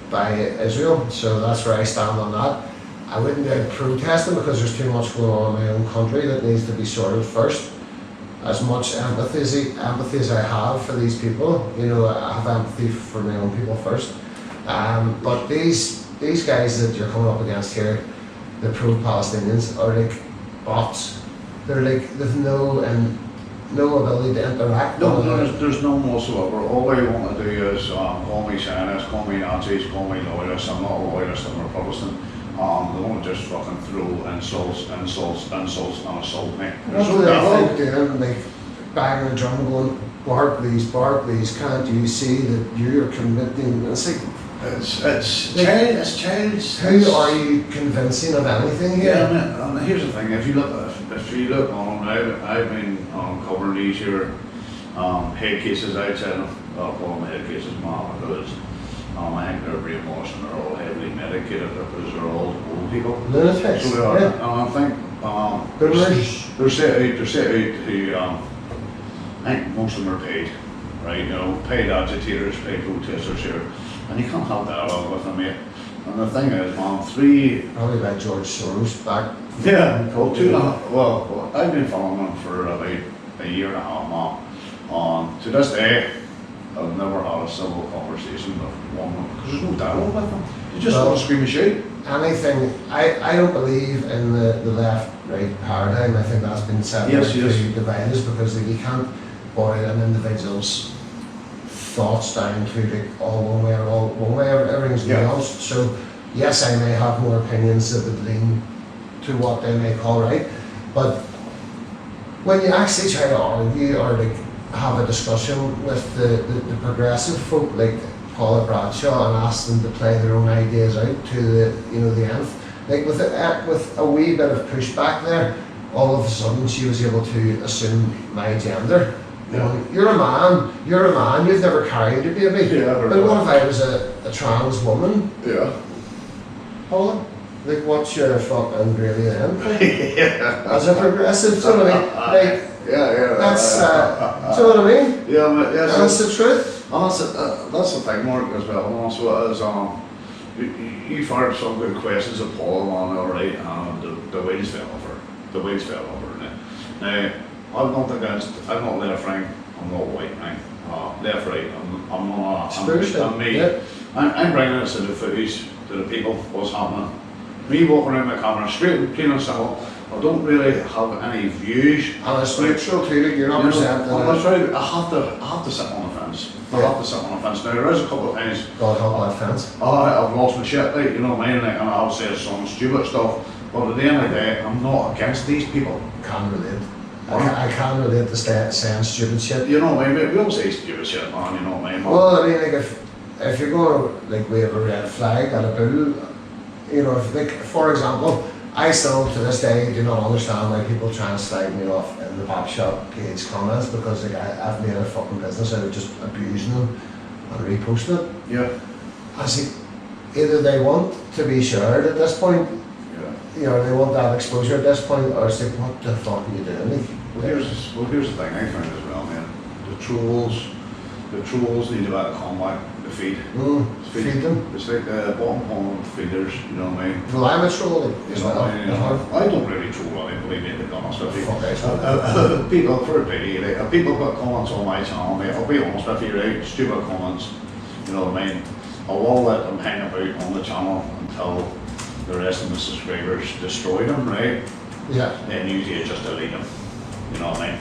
by Israel. So that's where I stand on that. I wouldn't go protesting because there's too much going on in my own country that needs to be sorted first. As much empathy as I have for these people, you know, I have empathy for my own people first. But these guys that you're coming up against here, the pro-Palestinians, are like bots. They're like, they've no ability to interact. No, there's none whatsoever. All they want to do is call me Zionists, call me Nazis, call me loyalists. I'm not a loyalist, I'm a Protestant. They want to just fucking throw insults and assault me. What do they think doing, like banging a drum going, bark please, can't you see that you're committing, it's like, it's childish. Who are you convincing of anything here? Yeah, and here's the thing, if you look on, I've been covering these here head cases outside of, well, call them head cases, man, because I think they're brainwashed and they're all heavily medicated because they're all old people. Lunatics, So they are, yeah. and I think Boomers. they're set out who, I think most of them are paid, right, you know, paid agitators, paid protesters here, and you can't have dialogue with them, mate. And the thing is, man, Probably by George Soros back. yeah, 2.5, well, I've been following them for about a year and a half now. To this day, I've never had a civil conversation with one of them, because there's no dialogue with them. You just want to scream and shout. Anything, I don't believe in the left-right paradigm. I think that's been set Yes, to yes. divide us because like, you can't boil an individual's thoughts down to like all one way or all one way, everything's nuanced. So yes, I may have more opinions that would lean to what they may call right, but when you actually try to argue or like have a discussion with the progressive folk like Paula Bradshaw and ask them to play their own ideas out to the nth, like with a wee bit of pushback there, all of a sudden she was able to assume my gender. You know, you're a man, you've never carried a baby. Yeah, but what if I was a trans woman? Yeah. Paula? Like, what's your fucking gravy then? Yeah. As a progressive, do you know what I mean? Like, Yeah. that's, do you know what I mean? Yeah, but yeah, That's the truth. and that's the thing, Mark, as well. And also, it is, you fired some good questions of Paul on, alright, and the wheels fell over. The wheels fell over. Now, I'm not left right, I'm not white right. Left right, I'm not. I'm me. Yeah. I'm bringing this to the footage, to the people, what's happening. Me walking around my camera, straight and plain and simple. I don't really have any views. And it's neutral too, like you're not presenting That's right. I have to sit on the fence. I have to sit on the fence. Now there is a couple of times God help that fence. I've lost my shit, like, you know what I mean, like, and I'll say some stupid stuff. But at the end of the day, I'm not against these people. Can't relate. I can't relate to saying stupid shit. You know what I mean? We all say stupid shit, man. You know what I mean? Well, I mean, like if you're going to like wave a red flag at a bull, you know, if, like for example, I still to this day do not understand why people try and slag me off in the pop shop page comments, because like I've made a fucking business out of just abusing them and reposting it. Yeah. I see, either they want to be shared at this point, you know, they want that exposure at this point, or it's like, what the fuck are you doing? Like, Here's the thing I found as well, man. The trolls need to combat the feed. Feed them. It's like the bottom pond feeders, you know what I mean? Well, I'm a troll. Like, You know, I don't really troll anybody, mate, to be honest with you. Fuck, I troll. People, for a pity, like, people put comments on my channel, mate, I'll be honest with you, right? Stupid comments, you know what I mean? I will let them hang about on the channel until the rest of the subscribers destroy them, right? Yeah. Then usually just delete them, you know what I mean?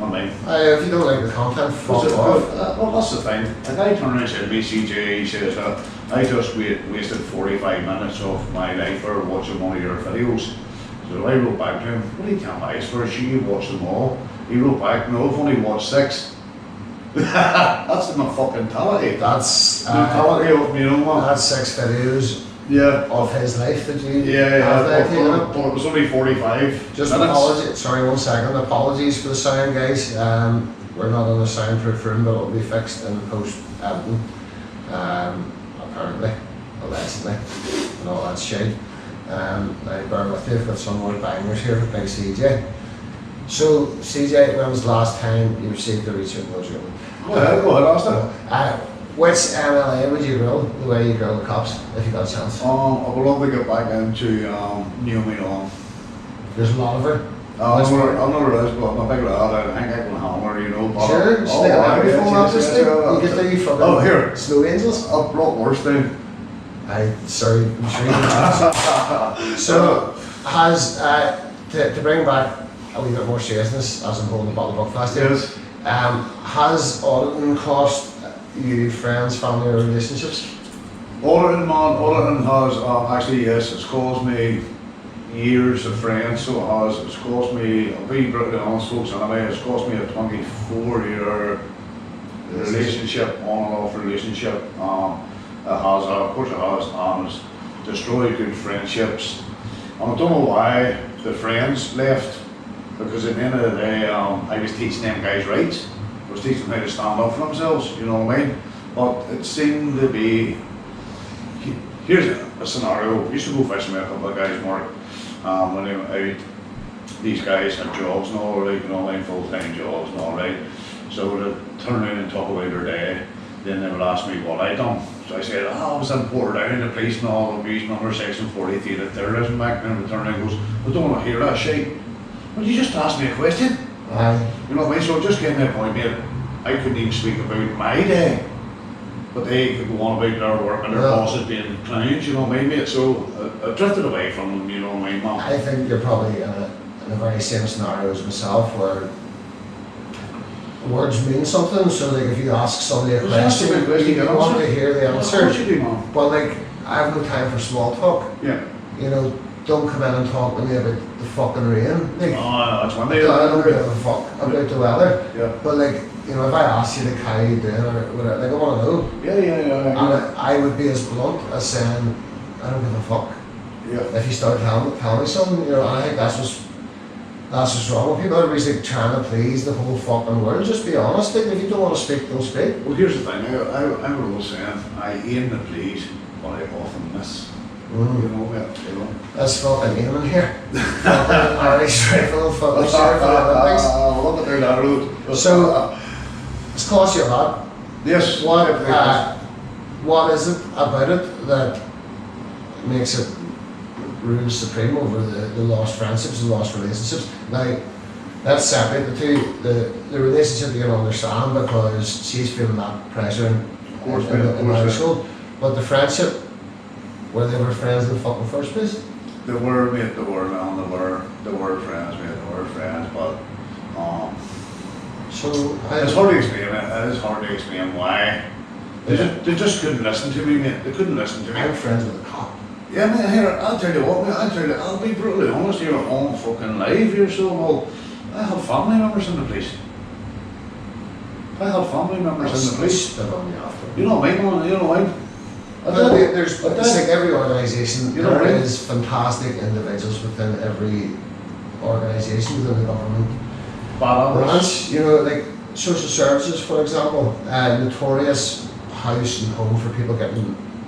If you don't like the content, fuck off. Well, that's the thing. A guy turned around and said to me, CJ, he says that I just wasted 45 minutes of my life for watching one of your videos. So I wrote back to him, what do you tell me? For sure you watched them all. He wrote back, no, I've only watched 6. That's the fucking mentality. That's mentality of, you know what? That's 6 videos. Yeah. Of his life that you but it was only 45 Just minutes. apologies, sorry 1 second, apologies for the sound guys, we're not on a soundproof room, but it'll be fixed in post editing, apparently, allegedly, and all that shit. Now bear with you, I've got some more bangers here for Big CJ. So CJ, when was the last time you received a reach out notice? Go ahead, ask that. Which MLA would you grill, the way you grill the cops, if you got a chance? I would love to get back into New Mean. There's a lot of her. I'm not realised, but I'm a big lad. I think I can hammer, you know. But sure, it's like every phone office thing. You get there, you fucking here, Snow Angels. A lot worse thing. Sorry, I'm sure you So, has, to bring back a wee bit more seriousness, as I'm holding the bottle of Buckfast here, Yes. has auditing cost you friends, family, or relationships? Auditing has, actually, yes, it's caused me years of friends, so it has. It's cost me, I'll be brutally honest folks, anyway, it's cost me a 24-year relationship, on and off relationship. It has, of course it has, and it's destroyed good friendships. And I don't know why the friends left, because at the end of the day, I was teaching them guys rights. I was teaching them how to stand up for themselves, you know what I mean? But it seemed to be, here's a scenario. I used to go fishing with a couple of guys, Mark, when they were out. These guys had jobs and all right, you know what I mean, full-time jobs and all right. So they'd turn around and talk about their day. Then they would ask me what I done. So I said, I was in Portadown, the police and all, abuse number section 43 of terrorism back then. And they turn around and goes, I don't want to hear that shit. Well, you just asked me a question. You know what I mean? So it just gave me a point, mate. I couldn't even speak about my day, but they could go on about their work and their bosses being clowns, you know what I mean, mate? So I drifted away from them, you know what I mean, man? I think you're probably in a very same scenario as myself, where words mean something, so like if you ask somebody a question, you want to hear the answer. Of course you do, man. But like, I have no time for small talk. Yeah. You know, don't come in and talk to me about the fucking rain. Like, that's one I day. don't give a fuck about the weather. Yeah. But like, you know, if I ask you like how you doing or whatever, like I want to know. Yeah. And I would be as blunt as saying, I don't give a fuck. Yeah. If you start telling me something, you know, and I think that's what's wrong with people. Everybody's like trying to please the whole fucking world. Just be honest. Like, if you don't want to speak, don't speak. Well, here's the thing. I'm always saying, I aim to please, but I often miss. You know, mate, you know. That's fucking aiming here. Fucking Irish rifle, fucking sheriff for the Olympics. Look at that road. So, it's cost you a lot. Yes. What is it about it that makes it rules supreme over the lost friendships and lost relationships? Now, let's separate the two. The relationship you can understand because she's feeling that pressure in the household, but the friendship, were they ever friends in the fucking first place? They were, mate, they were friends, mate, they were friends, but so it's hard to explain it. It is hard to explain why. They just couldn't listen to me, mate. They couldn't listen to me. I'm friends with a cop. Yeah, mate, here, I'll tell you what, mate, I'll be brutally honest here on fucking live here, so well, I have family members in the police. I have family members in the police. Spit on you after. You know me, man, you know what? There's it's like every organisation, You know there what I mean? is fantastic individuals within every organisation within the government branch. You know, like social services, for example, notorious house and home for people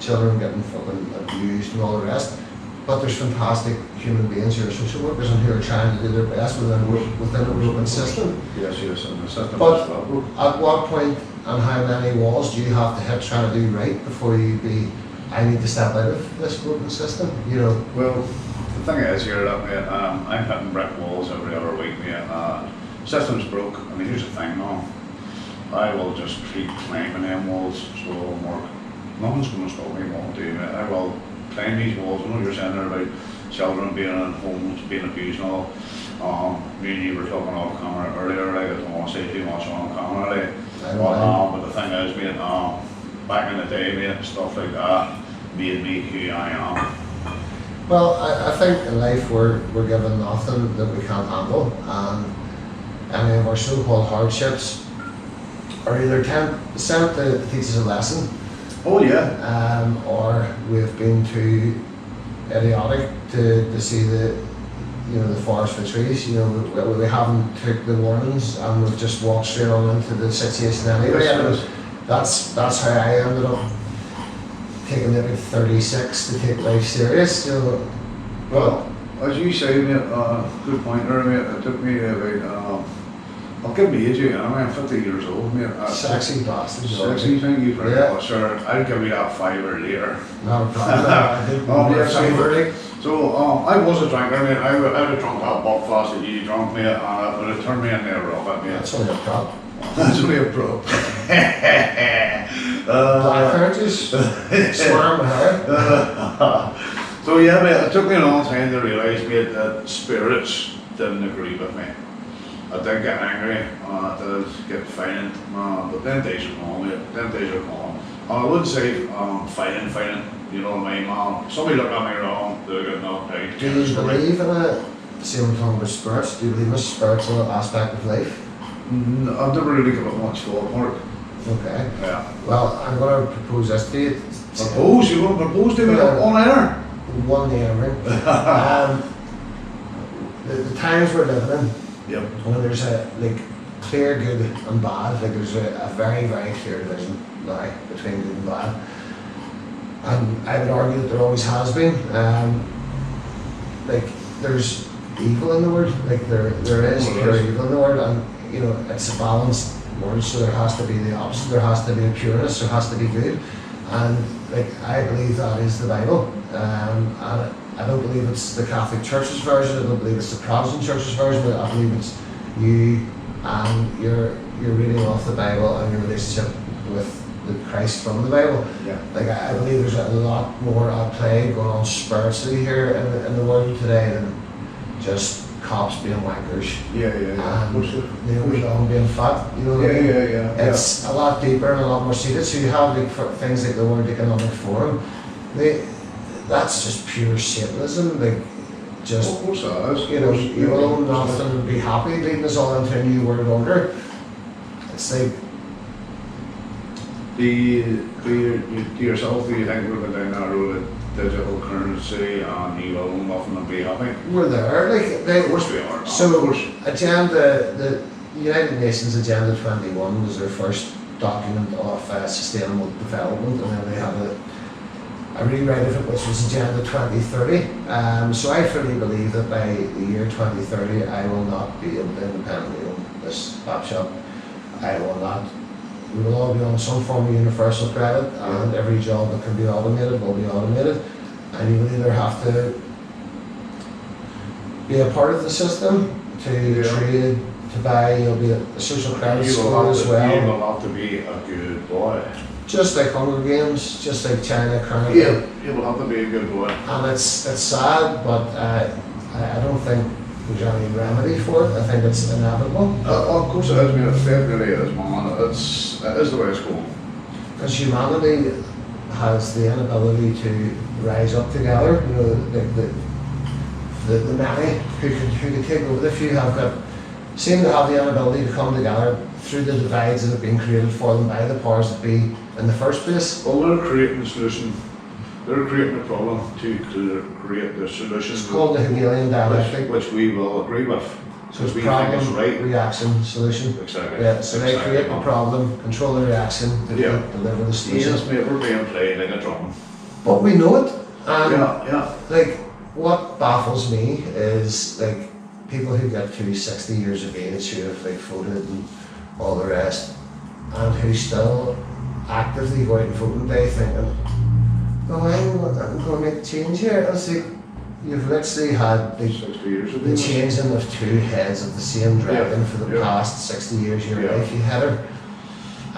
children getting fucking abused and all the rest. But there's fantastic human beings who are social workers and who are trying to do their best within a broken system. Yes, and the system But as well. at what point and how many walls do you have to hit trying to do right before I need to step out of this broken system, you know? Well, the thing is here that mate, I'm hitting brick walls every other week, mate. System's broke. I mean, here's the thing, no. I will just keep climbing them walls, so it won't work. Nothing's going to stop me, won't do, mate. I will climb these walls. I know you're saying there about children being in homes, being abused and all. Me and you were talking off camera earlier, like, I don't want to say too much on camera, like. But the thing is, mate, back in the day, mate, stuff like that made me who I am. Well, I think in life we're given nothing that we can't handle, and any of our so-called hardships are either sent to teach us a lesson, Oh yeah. or we've been too idiotic to see the forest for trees. You know, we haven't took the warnings and we've just walked straight on into the situation anyway. Yes, And that's how I ended up taking maybe 36 to take life serious. You know, Well, as you say, mate, good point there, mate. It took me about, I'll give me age again. I'm 50 years old, mate. sexy bastard. Sexy, thank you very Yeah. much, sir. I'll give you that $5 later. No problem. I didn't Oh, know yeah, if so- you were like- So, I was a drinker, mate. I would have drunk that buckfast that you drunk, mate, and it would have turned me in there rough, mate. That's only a prop. That's only a pro. Black oranges, swear my hair. So yeah, mate, it took me a long time to realise, mate, that spirits didn't agree with me. I did get angry, I did get violent, but then days are gone, mate. Then days are gone. And I wouldn't say fighting, you know what I mean, man. Somebody look at me wrong, they'll get knocked out. Do you believe in a, see what I'm talking about spirits, do you believe in a spiritual aspect of life? I've never really given much thought for it. Okay. Yeah. Well, I'm going to propose this to you. Propose? You're going to propose to me on air? One name, the times we're living in, Yep. when there's a clear good and bad, like there's a very, very clear division now between good and bad. And I would argue that there always has been. There's evil in the world, there is pure evil in the world, and you know, it's a balanced world, so there has to be the opposite, there has to be a pureness, there has to be good. And I believe that is the Bible. And I don't believe it's the Catholic Church's version, I don't believe it's the Protestant Church's version, but I believe it's you and your reading of the Bible and your relationship with the Christ from the Bible. Yeah. I believe there's a lot more at play going on spiritually here in the world today than just cops being wankers Yeah. and Neil Young being fat. You know what I mean? Yeah. It's a lot deeper and a lot more seated. So you have things like the World Economic Forum. That's just pure Satanism. Just Of course it is. you know, you will own nothing and be happy, leading us all into a new world order. It's like, Do yourself, do you think we're going down that road of digital currency and you will own nothing and be happy? we're there. Of course we are. So, of course. the United Nations Agenda 21 was their first document of sustainable development, and then they had a rewrite of it, which was Agenda 2030. So I fully believe that by the year 2030, I will not be able to independently own this app shop. We will all be on some form of universal credit, and every job that can be automated will be automated. And you will either have to be a part of the system to trade, to buy, you'll be a social credit score as well. You will have to be a good boy. Just like Hunger Games, just like China currently. Yeah, you will have to be a good boy. And it's sad, but I don't think there's any remedy for it. I think it's inevitable. Of course it is, I mean, it definitely is, man. It is the way it's going. Because humanity has the inability to rise up together. You know, the many who could take over. The few have got seem to have the inability to come together through the divides that have been created for them by the powers that be in the first place. Well, they're creating the solution. They're creating the problem to create the solution. It's called the Hegelian dialectic. Which we will agree with. So it's we think it's problem, right. reaction, solution. Exactly. Yeah, so they Exactly. create the problem, control the reaction, Yeah. deliver the solution. Yes, mate, we're being played like a drum. But we know it. And Yeah. like, what baffles me is like people who get to 60 years of age who have like voted and all the rest, and who still actively go out and voting day thinking, oh, I'm going to make a change here. And it's like, you've literally had 60 years of the age. changing of two heads of the same dragon Yeah, for the yeah. past 60 years of your Yeah. life. You had her,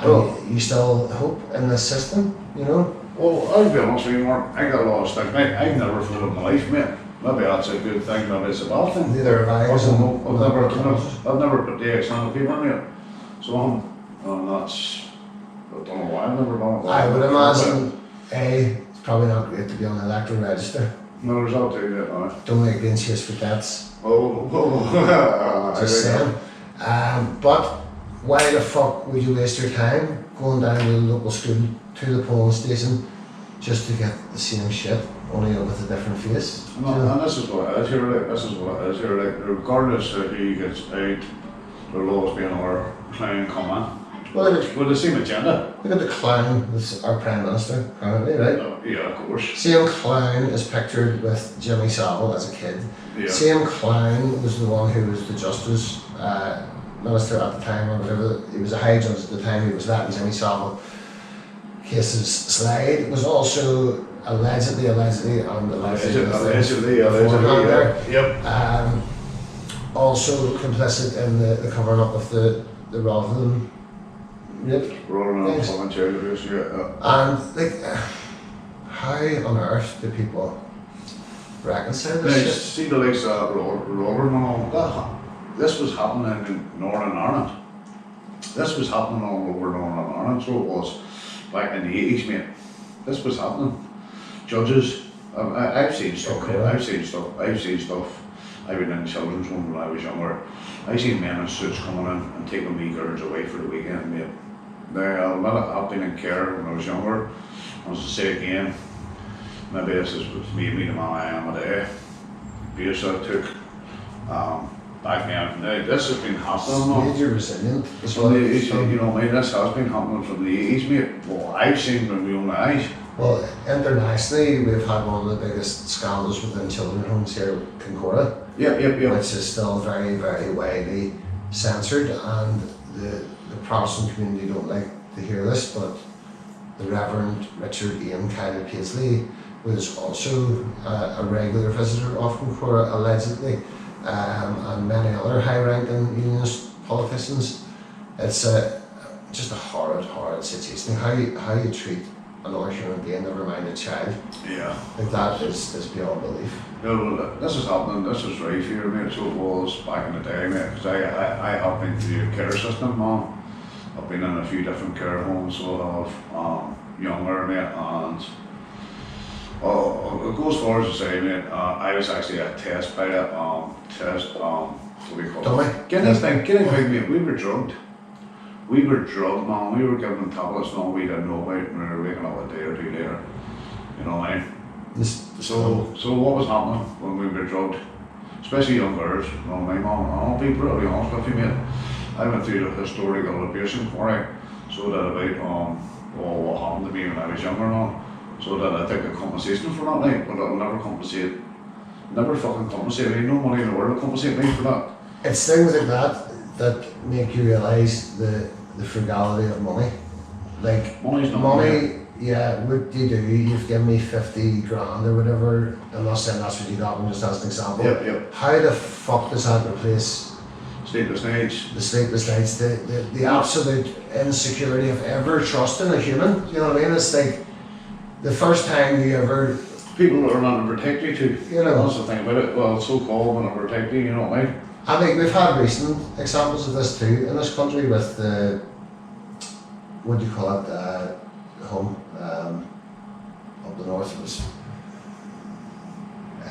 and Well- you still hope in this system, you know? Well, I'll be honest with you, Mark, I got a lot of stick, mate. I've never voted in my life, mate. Maybe that's a good thing, maybe it's a bad thing. Neither have I. I don't know. and- I've never put the X on the paper, mate. So that's, I don't know why I've never done it. I would imagine, it's probably not great to be on the electoral register. No, there's that too, yeah. Don't like being chased for debts. Just I saying. But why the fuck would you waste your time going down to the local school to the polling station just to get the same shit, only with a different face? No, and this is what it is here, like, this is what it is here, like, regardless of who gets paid, there'll always be another clown coming Well, with the same agenda. look at the clown that's our Prime Minister currently, right? Yeah, of course. Same clown is pictured with Jimmy Savile as a kid. Yeah. Same clown was the one who was the Justice Minister at the time, or whatever. He was a high judge at the time. He was that, and Jimmy Savile cases slide was also allegedly, beforehand there. Yep. Also complicit in the covering up of the Rotherham rape. Rolling on Thanks. volunteer abuse, yeah. And like, how on earth do people reconcile Now, this shit? see the likes of Rotherham and all, this was happening in Northern Ireland. This was happening all over Northern Ireland, so it was back in the 80s, mate. This was happening. Judges, I've seen stuff, Okay. I've seen stuff. I've been in the children's home when I was younger. I seen men in suits coming in and taking me girls away for the weekend, mate. Now, I'll admit it, I've been in care when I was younger. As I say again, maybe this is what's made me the man I am today. Abuse I took back then. Now, this has been happening now. Major resilient as From well. the 80s, you know, mate, this has been happening from the 80s, mate. Well, I've seen with my own eyes. Well, internationally, we've had one of the biggest scandals within children's homes here, Concora, Yep. which is still very, very widely censored, and the Protestant community don't like to hear this, but the Reverend Richard Ian Kyle Paisley was also a regular visitor of Concora, allegedly, and many other high-ranking unionist politicians. It's just a horrid situation. How you treat another human being, never mind a child, Yeah. like that is beyond belief. No, well, this is happening, this is right here, mate, so it was back in the day, mate, because I have been through the care system, man. I've been in a few different care homes, so I've younger, mate, and it goes far as to say, mate, I was actually a test pilot, what do we call Dummy? it? Getting big, mate, we were drugged. We were drugged, man, we were given tablets and all we didn't know about, and we were waking up a day or two later, you know what I mean? So what was happening when we were drugged, especially young girls, you know, my mum, I'll be brutally honest with you, mate, I went through the historical abuse inquiry, so that about what happened to me when I was younger and all, so that I took a compensation for that, like, but it'll never fucking compensate me, no money in the world will compensate me for that. It's things like that make you realise the frugality of money. Like, Money's not money, yeah, what do you do? You've given me 50 grand or whatever. I'm not saying that's what you got, I'm just as an example. Yep. How the fuck does that replace Sleepless nights. the sleepless nights, the absolute insecurity of ever trusting a human? You know what I mean? It's like the first time you ever, People are not to protect you too. You know. That's the thing about it. Well, it's so called when to protect you, you know what I mean? I think we've had recent examples of this too in this country with the, what do you call it, home up the north. It was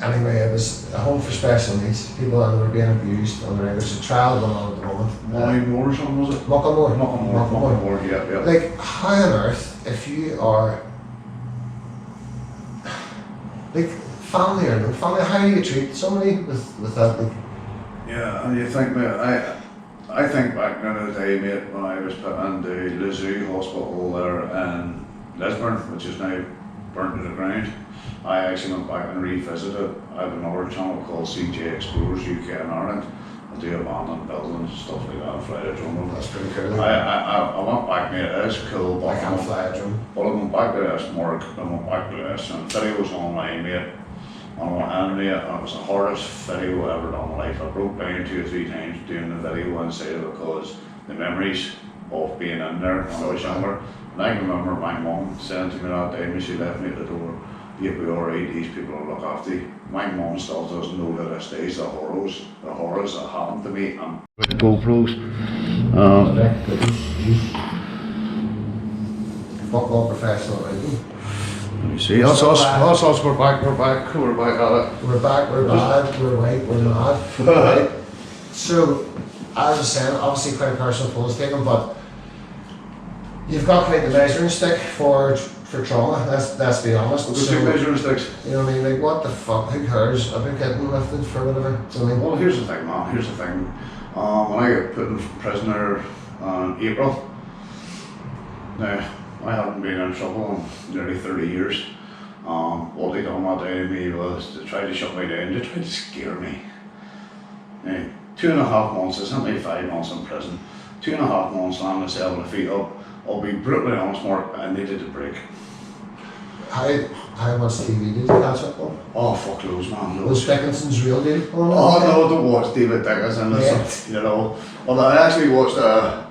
anyway, it was a home for special needs people, and they were being abused. And there's a trial going on at the moment. Molly Moore or something, was it? Muckamore. Yeah. Like, how on earth, if you are like family or no family, how do you treat somebody with that? Like, Yeah, and you think, mate, I think back in the day, mate, when I was put into the Zoo Hospital there in Lisburn, which is now burnt to the ground, I actually went back and revisited. I have another channel called CJ Explorers UK and Ireland. I do abandoned buildings and stuff like that, and fly a drone. that's pretty cool. I went back, mate, it is cool, but I can't fly a drone. well, I went back to this morgue, I went back to this, and videos online, mate. And it was the hardest video I ever done in my life. I broke down 2 or 3 times doing the video inside because the memories of being in there when I was younger. And I can remember my mum saying to me that day when she left me at the door, "You'll be alright, these people will look after you." My mum still doesn't know to this day the horrors that happened to me. And with the GoPros. Football professional, right? You see, that's us, we're back at it. We're back, we're bad, we're white, we're mad. Right? So, as I was saying, obviously quite a personal pose taken, but you've got quite the measuring stick for trauma, let's be honest. What's your measuring sticks? You know what I mean? Like, what the fuck, who cares about getting lifted for whatever? Do you know what I mean? Well, here's the thing, man, here's the thing. When I got put in prison there in April, now, I haven't been in trouble in nearly 30 years. What they done that day to me was to try to shut me down, to try to scare me. Now, 2.5 months, it's only 5 months in prison. 2.5 months lying in the cell with the feet up. I'll be brutally honest, Mark, I needed a break. How much TV did you catch up on? Oh, fuck loads, man, Was loads. Dickinson's Real Deal? Oh no, don't watch David Dickinson, Yeah. you know. Well, I actually watched a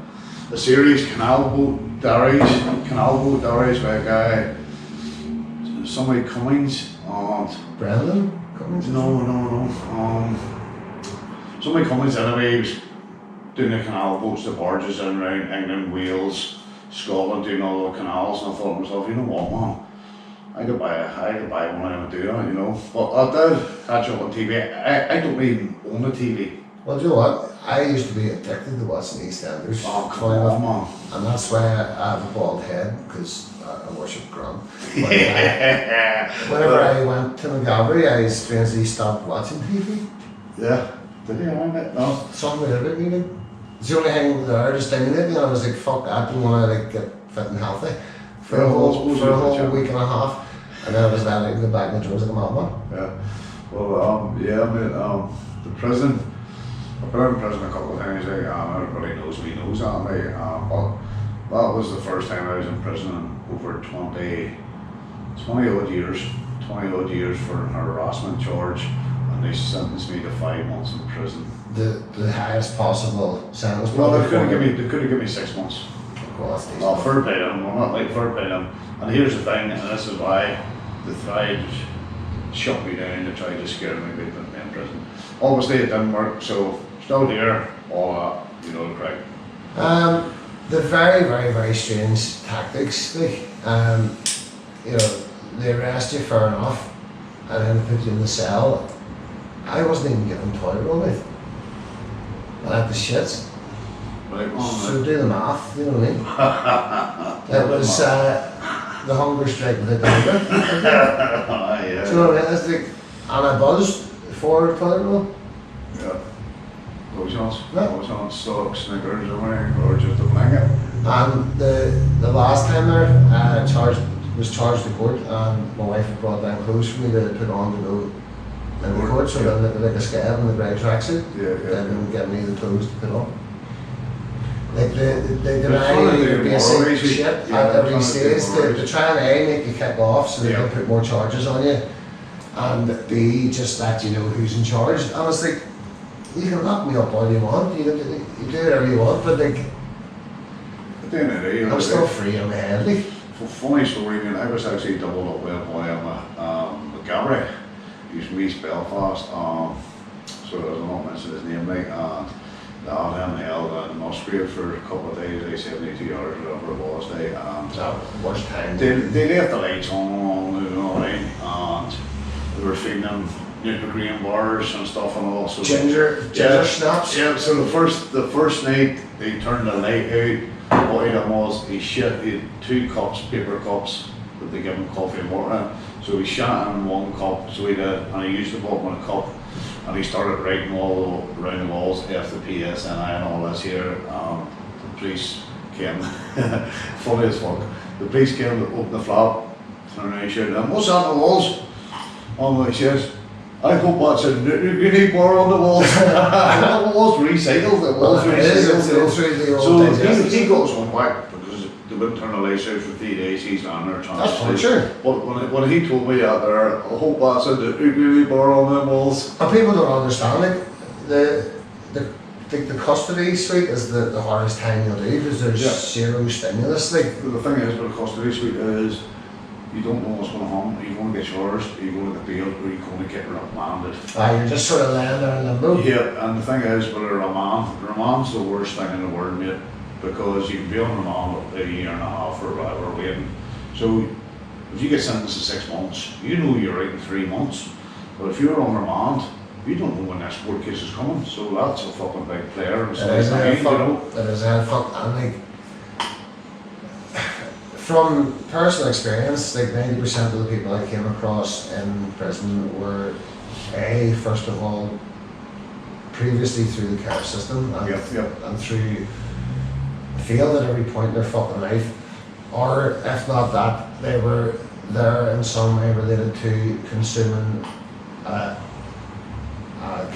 series, Canal Boat Diaries by a guy, somebody Cummings, and Brendan? Cummings? no. Somebody Cummings anyway, he was doing the canal boats, the barges in around England, Wales, Scotland, doing all the canals, and I thought to myself, you know what, man, I could buy one and do that, you know. But I did catch up on TV. I don't even own a TV. Well, do you know what? I used to be addicted to watching EastEnders. Oh, come funny on, enough. man. And that's why I have a bald head, because I worship Grant. But, whenever I went to McGalbury, I strangely stopped watching TV. Yeah. Did you have it? No. Something weird about me, like. It's the only thing there to stimulate me, and I was like, fuck, I don't want to like get fit and healthy for a whole week and a half. And then I was then like, go back in the drugs like a madman. Yeah. Well, yeah, I mean, the prison. I've been in prison a couple of times. Everybody knows me, knows that, mate. But that was the first time I was in prison in over 20 odd years. 20 odd years for an harassment charge, and they sentenced me to 5 months in prison. The highest possible sentence. Well, they could have given me 6 months. Well, that's decent. No, fair play to them. I'm not like fair play to them. And here's the thing, and this is why they tried to shut me down, they tried to scare me about putting me in prison. Obviously it didn't work, so still here, all that, you know the crack. The very, very, very strange tactics. Like, you know, they arrest you, fair enough, and then put you in the cell. I wasn't even given toilet roll with. I had the shits. Right, So do the math, you know what I mean? It was the hunger strike without the hunger. Yeah. Do you know what I mean? It's like, and I buzzed for toilet roll. Yeah. Lotions, Yeah. lotions, socks, Snickers, or just a blanket. And the last time there, was charged to court, and my wife brought down clothes for me to put on to go in the court, so I looked like a scab in the grey tracksuit. They didn't get me the clothes to put on. Like they deny you basic shit at every stage. They try and A, make you kick off so they can put more charges on you, and B, just let you know who's in charge. And I was like, you can lock me up all you want, you do whatever you want, but like, At the end of the day, I'm still free in my head. Like. funny story, man, I was actually doubled up with a boy on McGalbury. He was from East Belfast, so I'm not mentioning his name, like, and they had him held in Musgrave for a couple of days, like 72 hours, whatever it was, and Worst time. they left the lights on, you know what I mean, and they were feeding him, Nutrigrain bars and stuff and all. So Ginger snaps. Yeah, so the first night they turned the light out. What he done was he had 2 cups, paper cups, that they give him coffee and water in. So he shot in 1 cup, so and he used the bottom of the cup, and he started writing all around the walls, F the PSNI and all this here. The police came, funny as fuck. The police came to open the flap, and I shouted, "What's on the walls?" And he says, "I hope that's a Nutrigrain bar on the walls." It was recycled, it was recycled. So he got us one whack because they wouldn't turn the lights out for 3 days. He's down there trying That's to for sleep. sure. But when he told me that there, I hope that's a Nutrigrain bar on the walls. And people don't understand, like, the custody suite is the hardest time you'll do because there's zero stimulus. Like, The thing is with the custody suite is you don't know what's going to happen. Are you going to get charged? Are you going to get bailed? Or are you going to get remanded? you're just sort of laying there in limbo. Yeah, and the thing is with a remand's the worst thing in the world, mate, because you can be on remand up to a year and a half or whatever waiting. So if you get sentenced to 6 months, you know you're right in 3 months. But if you're on remand, you don't know when next court case is coming. So that's a fucking big player. It is a fuck, and like, from personal experience, like 90% of the people I came across in prison were, first of all, previously through the care system and through failed at every point in their fucking life, or if not that, they were there in some way related to consuming a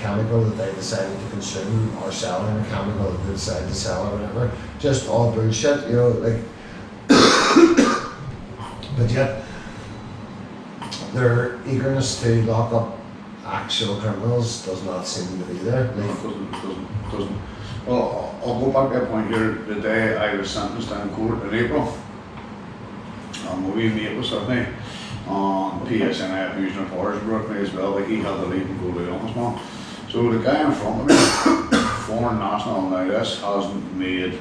chemical that they decided to consume, or selling a chemical that they decided to sell or whatever. Just all bullshit, you know, like. But yet, their eagerness to lock up actual criminals does not seem to be there. Like, It doesn't. Well, I'll go back to that point here. The day I was sentenced in court in April, my wee mate was with me on PSNI abusing and powers with me as well. Like, he had to leave and go to the ombudsman. So the guy in front of me, foreign national, now this hasn't made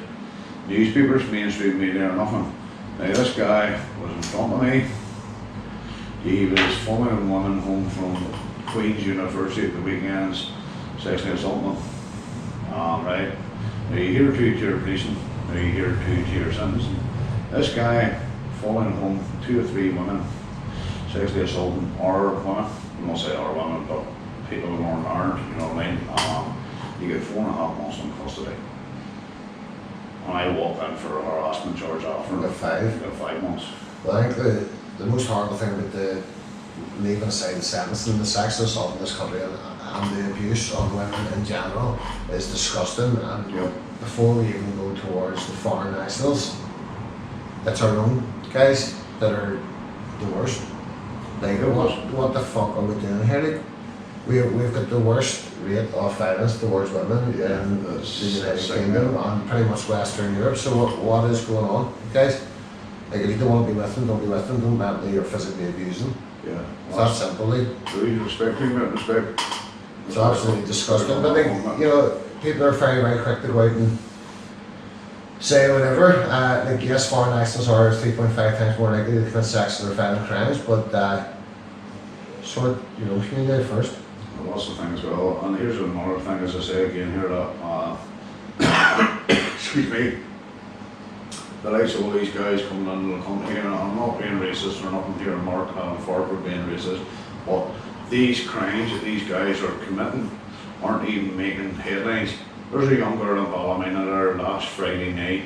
newspapers, mainstream media or nothing. Now this guy was in front of me. He was following women home from Queen's University at the weekends, sexually assaulting them. Right? Now you hear 2 to your prison, now you hear 2 to your sentencing. This guy following home 2 or 3 women, sexually assaulting our women, I won't say our women, but people who aren't armed, you know what I mean? You get 4.5 months in custody. And I walked in for a harassment charge after. You got 5? You got 5 months. Well, I think the most horrible thing about the leaving aside the sentencing, the sexual assault in this country and the abuse on women in general is disgusting. And before we even go towards the foreign nationals, it's our own guys that are the worst. Like, what the fuck are we doing here? Like, we've got the worst rate of violence towards women in the United Kingdom and pretty much Western Europe. So what is going on, guys? Like, if you don't want to be with them, don't be with them. Don't mentally or physically abuse them. Yeah. It's that simple. Like, So you respect me, respect. it's absolutely disgusting. But like, you know, people are very, very quick to go out and say whatever. Like, yes, foreign nationals are 3.5 times more likely to commit sexual or violent crimes, but sort you know, can you do it first? Well, that's the thing as well. And here's another thing, as I say again here, that excuse me, the likes of all these guys coming into the country, and I'm not being racist or nothing here, Mark Ford for being racist, but these crimes that these guys are committing aren't even making headlines. There's a young girl in Ballymena there last Friday night,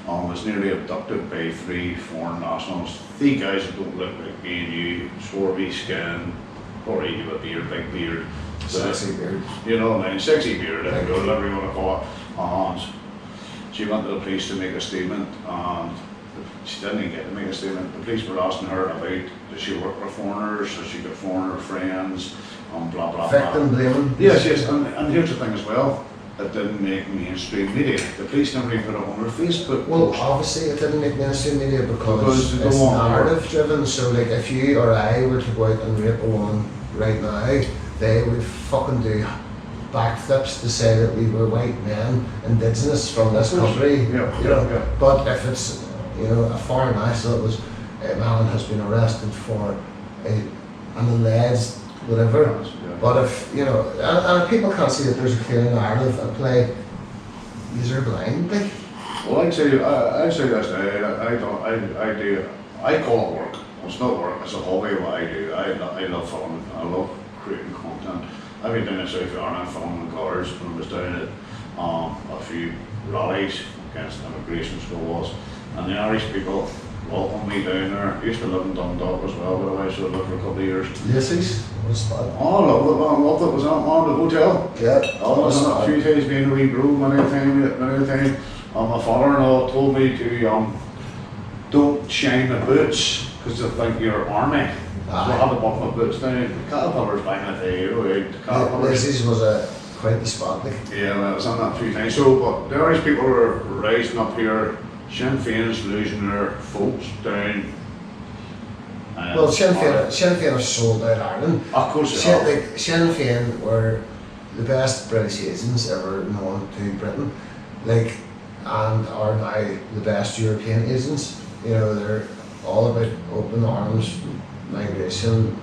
was nearly abducted by 3 foreign nationals. 3 guys that don't look like me and you, swarthy skin, or even a beard, big beard. Sexy beard. You know what I mean? Sexy beard, whatever you want to call it. And she went to the police to make a statement, and she didn't even get to make a statement. The police were asking her about, does she work with foreigners, does she got foreigner friends, and blah blah blah. Victim blaming. Yes, and here's the thing as well. It didn't make mainstream media. The police never even put it on their Facebook Well, post. obviously it didn't make mainstream media because they don't it's want narrative driven. So like, if you or I were to go out and rape a woman right now, they would fucking do backflips to say that we were white men, indigenous from this country. But if it's, you know, a foreign national, it was a man has been arrested for an alleged whatever. Yeah. But if, you know, and if people can't see that there's a clear narrative at play, these are blind, like. Well, I'd say this now. I call it work. It's not work. It's a hobby. What I do. I love filming. I love creating content. I've been down in South Ireland filming cars when I was down at a few rallies against immigration schools, and the Irish people welcomed me down there. I used to live in Dundalk as well, by the way, so I lived for a couple of years. Macy's? What's that? Oh, I loved it. Was on the hotel. Yeah. I was a few times being a wee bro, many a time. My father-in-law told me to don't shine my boots because they think you're army. So I had to buck my boots down. Caterpillars back in the day, you know, Caterpillars. Macy's was quite the spot, like. Yeah, well, I was on that a few times. So, but the Irish people are rising up here. Sinn Féin's losing their votes down. Well, Sinn Féin have sold out Ireland. Of course they have. Like, Sinn Féin were the best British agents ever known to Britain, like, and are now the best European agents. You know, they're all about open arms, migration,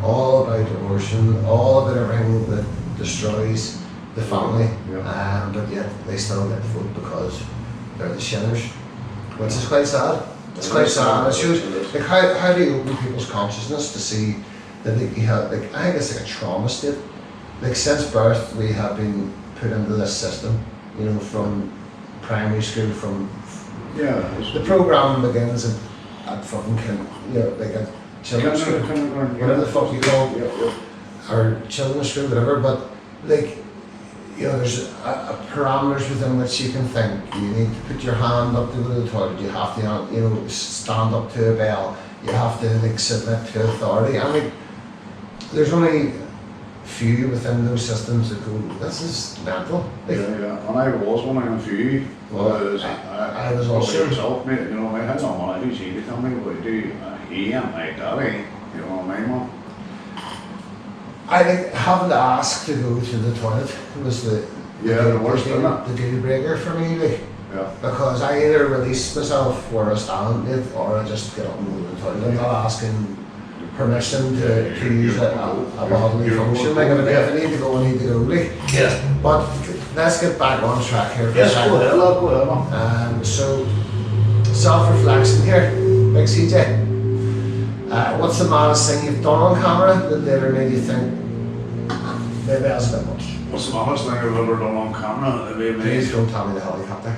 all about abortion, all about everything that destroys the family. Yeah. But yet they still get the vote because they're the sinners, which is quite sad. It's quite sad. It shows, like, how do you open people's consciousness to see that, like, you have, like, I think it's like a trauma state. Like, since birth we have been put into this system, you know, from primary school, from the program begins at fucking you know, like at children's school, whatever the fuck you call it, or children's school, whatever. But, like, you know, there's a parameters within which you can think. You need to put your hand up to go to the toilet. You have to, you know, stand up to a bell. You have to, like, submit to authority. I mean, there's only few within those systems that go, this is mental. Like, yeah. And I was one of the few. Well, I was also. Yourself, mate, you know, I had no money. Who's he to tell me what to do? He and my daddy, you know what I mean? I think having to ask to go to the toilet was the worst, isn't it? the deal breaker for me, like, Yeah. because I either release myself where I stand it, or I just get up and go to the toilet. I'm not asking permission to use a bodily function. Like, if I need to go, I need to go, like. Yeah. But let's get back on track here for a Yes, second. go ahead. So, self-reflection here, big CJ. What's the maddest thing you've done on camera that later made you think, maybe that's a bit much? What's the maddest thing I've ever done on camera that made me... Please don't tell me the helicopter.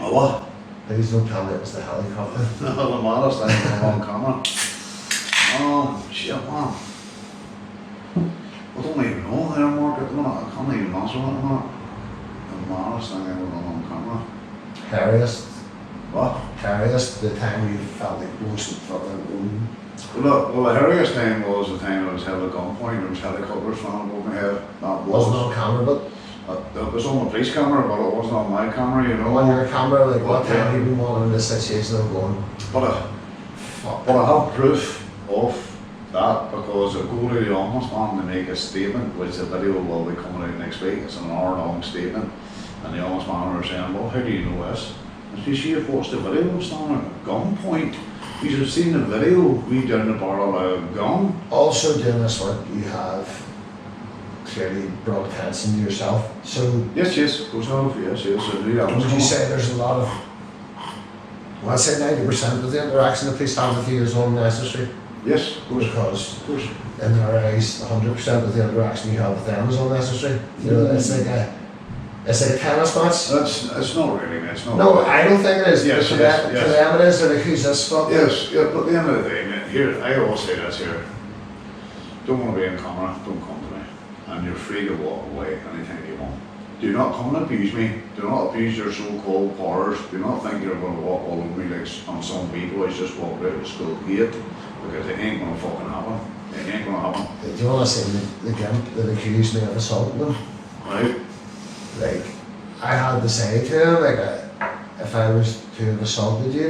Oh, what? Please don't tell me it was the helicopter. No, the maddest thing I've done on camera. Shit, man. I don't even know there, Mark, at the minute. I can't even answer that, Mark. The maddest thing I've ever done on camera. Hairiest. What? Hairiest, the time you felt like most fucking Well, the hairiest time was the time I was held at gunpoint. There was helicopters flying above my head. That wasn't on camera, but it was on the police camera, but it wasn't on my camera, you know. on your camera, like, what Yeah. time you been walking in this situation of going, But I have proof of that because I go to the ombudsman to make a statement, which the video will be coming out next week. It's an hour-long statement, and the ombudsman are saying, "Well, how do you know this?" And she should have watched the video, standing at gunpoint. You should have seen the video. We down the barrel of a gun. also doing this work, you have clearly brought attention to yourself. So, Yes, of course I have. Yes. I do that. would you say there's a lot of, well, I'd say 90% of the interaction the police have with you is unnecessary? Yes, of course. Because in their eyes, 100% of the interaction you have with them is unnecessary. You know, it's like a tennis match. It's not really. It's not. No, I don't think it is. Yes, but yes, to yes. them it is. They're like, who's this fuck? Yes, yeah, but at the end of the day, mate, here, I always say this here. Don't want to be in camera, don't come to me. And you're free to walk away anytime you want. Do not come and abuse me. Do not abuse your so-called powers. Do not think you're going to walk all over me like some people who's just walked out of school gate, because it ain't going to fucking happen. It ain't going to happen. Do you want to see the gimp that accused me of assaulting them? Right? Like, I had to say to him, like, if I was to have assaulted you,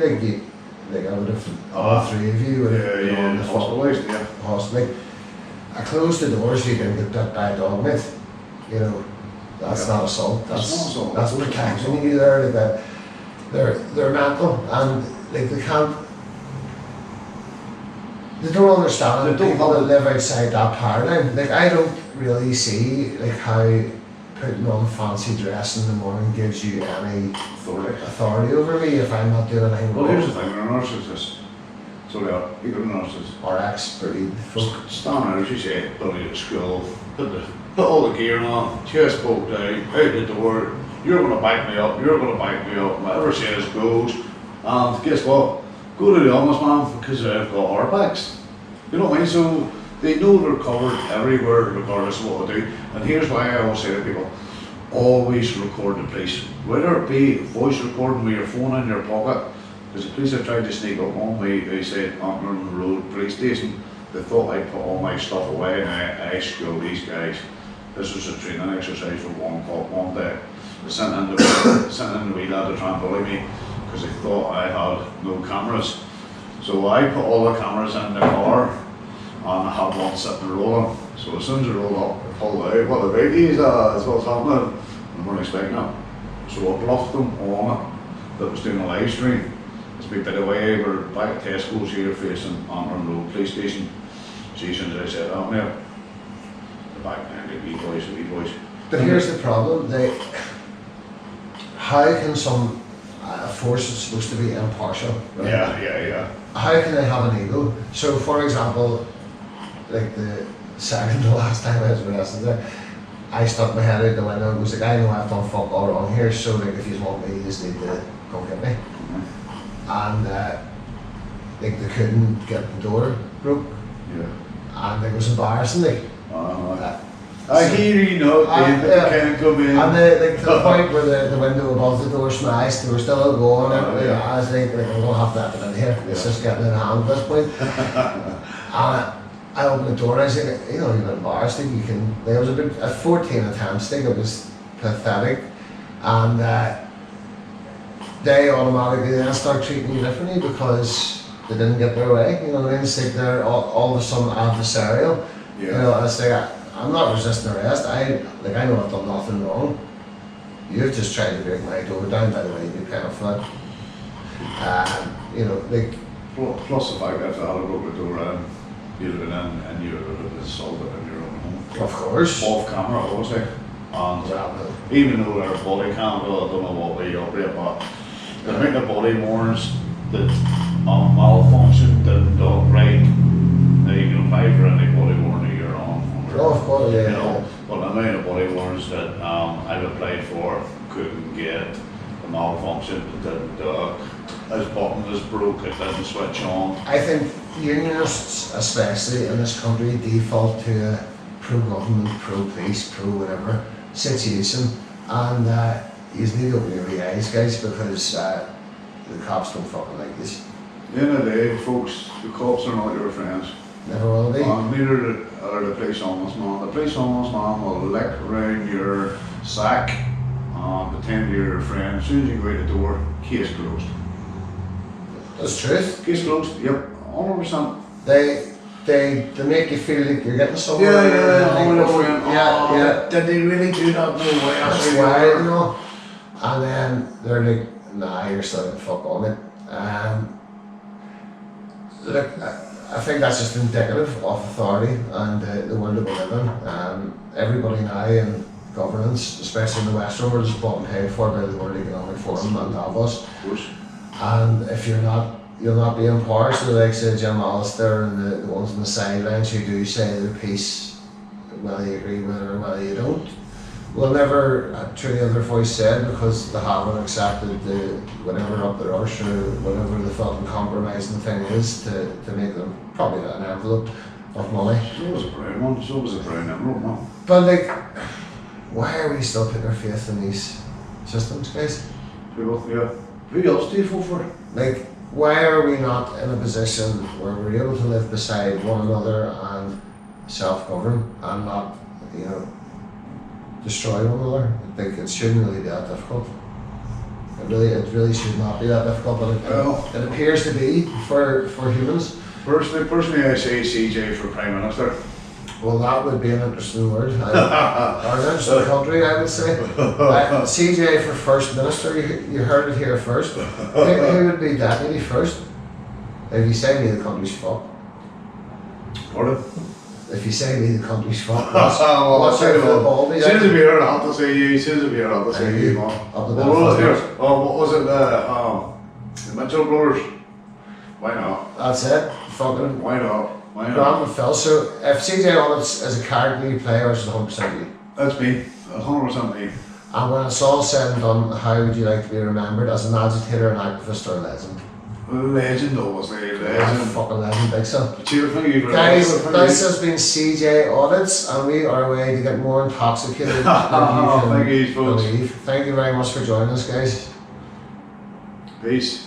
like I would have, all three of you would have been on the hospitalised, yeah. hospital. I closed the door so you didn't get bit by a dog, mate. You know, that's not assault. That's not assault. That's protection you there. Like that, they're mental, and like they can't. They don't understand They don't people that have live outside that paradigm. Like, I don't really see like how putting on fancy dress in the morning gives you any authority over me if I'm not doing anything Well, wrong. here's the thing, we're narcissists. So they are, you got narcissists. Or expert folk. Stand out, as you say, bully at school, put all the gear on, chest poked down, out the door, you're going to back me up, whatever says goes. And guess what? Go to the ombudsman because they've got our backs. You know what I mean? So they know they're covered everywhere regardless of what they do. And here's why I always say to people, always record the police. Whether it be voice recording with your phone in your pocket, because the police have tried to sneak up on me, they said on the road police station, they thought I put all my stuff away and I schooled these guys. This was a training exercise for one day. They sent in the wee lad to try and bully me because they thought I had no cameras. So I put all the cameras in the car and I had one sitting rolling. So as soon as it rolled up, I pulled out. What the biggies is what's happening. They weren't expecting it. So I bluffed them on it that was doing a live stream. It's me bit away, we're back at Tesco's here facing Antrim Road Police Station. See, as soon as I said that now, the back end, the wee boys. But here's the problem, how can some force that's supposed to be impartial, right? Yeah. How can they have an ego? So for example, like the second to last time I was arrested there, I stuck my head out the window and was like, I know I've done fuck all wrong here, so like if you want me, you just need to come get me. And like they couldn't get the door broke, and it was embarrassing. Like, I hear you know, they can't come in. and like to the point where the window above the door smashed, they were still going. I was like I'm gonna have to have it in here. It's just getting in hand at this point. And I opened the door and I was like, you know, you're embarrassed. Like, you can. There was a 14 attempts. Like, it was pathetic, and. They automatically then start treating you differently because they didn't get their way. You know what I mean? It's like they're all of a sudden adversarial. You know, it's like I'm not resisting arrest. I know I've done nothing wrong. You've just tried to break my door down. By the way, you pay for it. You know, like. Plus the fact that if I had broke the door in, you'd have been in and you would have been assaulted in your own home. Of course. Off camera, obviously. And even though they're body cam, well, I don't know what way you operate, but the amount of body warrants that malfunction didn't done right, now you can apply for any body warrant you're on. Oh, of course, yeah. You know, but the amount of body warrants that I've applied for couldn't get the malfunction, it didn't this button was broke, it didn't switch on. I think unionists, especially in this country, default to a pro-government, pro-police, pro-whatever situation, and you need to open your eyes, guys, because the cops don't fucking like this. At the end of the day, folks, the cops are not your friends. Never will be. Neither are the police ombudsman. The police ombudsman will lick around your sack and pretend you're your friend. As soon as you go out the door, case closed. That's truth. Case closed, yep, 100%. They make you feel like you're getting somewhere. Yeah. Did they really do not know why? That's why, you know. And then they're like, nah, you're still getting fuck on it. Look, I think that's just indicative of authority and the world that we live in. Everybody now in governance, especially in the Western world, is bought and paid for by the World Economic Forum and Davos. Of course. And if you're not, you'll not be in power. So like say Jim Alistair and the ones on the sidelines who do say their piece, whether you agree with it or whether you don't, will never truly have their voice said because they haven't accepted the whatever up their arse or whatever the fucking compromising thing is to make them probably an envelope of money. So was a brown one, so was a brown envelope one. But like, why are we still putting our faith in these systems, guys? People, yeah. Who else do you vote for? Like, why are we not in a position where we're able to live beside one another and self-govern and not, you know, destroy one another? I think it shouldn't really be that difficult. It really should not be that difficult, but it appears to be for humans. Personally, I say CJ for Prime Minister. Well, that would be an interesting word. Or an interesting country, I would say. CJ for First Minister, you heard it here first. Who would be Deputy first? If you say me, the country's fucked. Pardon? If you say me, the country's fucked. Well, What's your football? As soon as you're here, I have to say you. As soon as you're here, I have to say you, man. Up the Well, what was Belfast. here? What was it? The Mitchell brothers. Why not? That's it. Fucking Why not? Why Grant not? and Phil. So if CJ Audits is a character you play, or is it 100% you? That's me. 100% me. And when it's all said and done, how would you like to be remembered? As an agitator, an activist, or a legend? Legend, obviously. Yeah, Legend. fucking legend, big son. Cheers, thank you very Guys, much. this has been CJ Audits, and we are away to get more intoxicated than you can Thank you, folks. believe. Thank you very much for joining us, guys. Peace.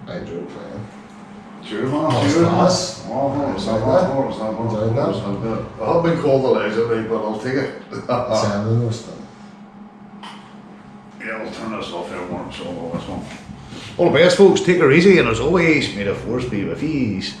I enjoyed playing. Cheers, man. That was Cheers, class. man. Oh, Enjoyed that? Enjoyed that? I have been called a legend, but I'll take it. Sending us them. Yeah, we'll turn this off everyone, so all this one. All the best, folks. Take her easy, and as always, may the force be with ease.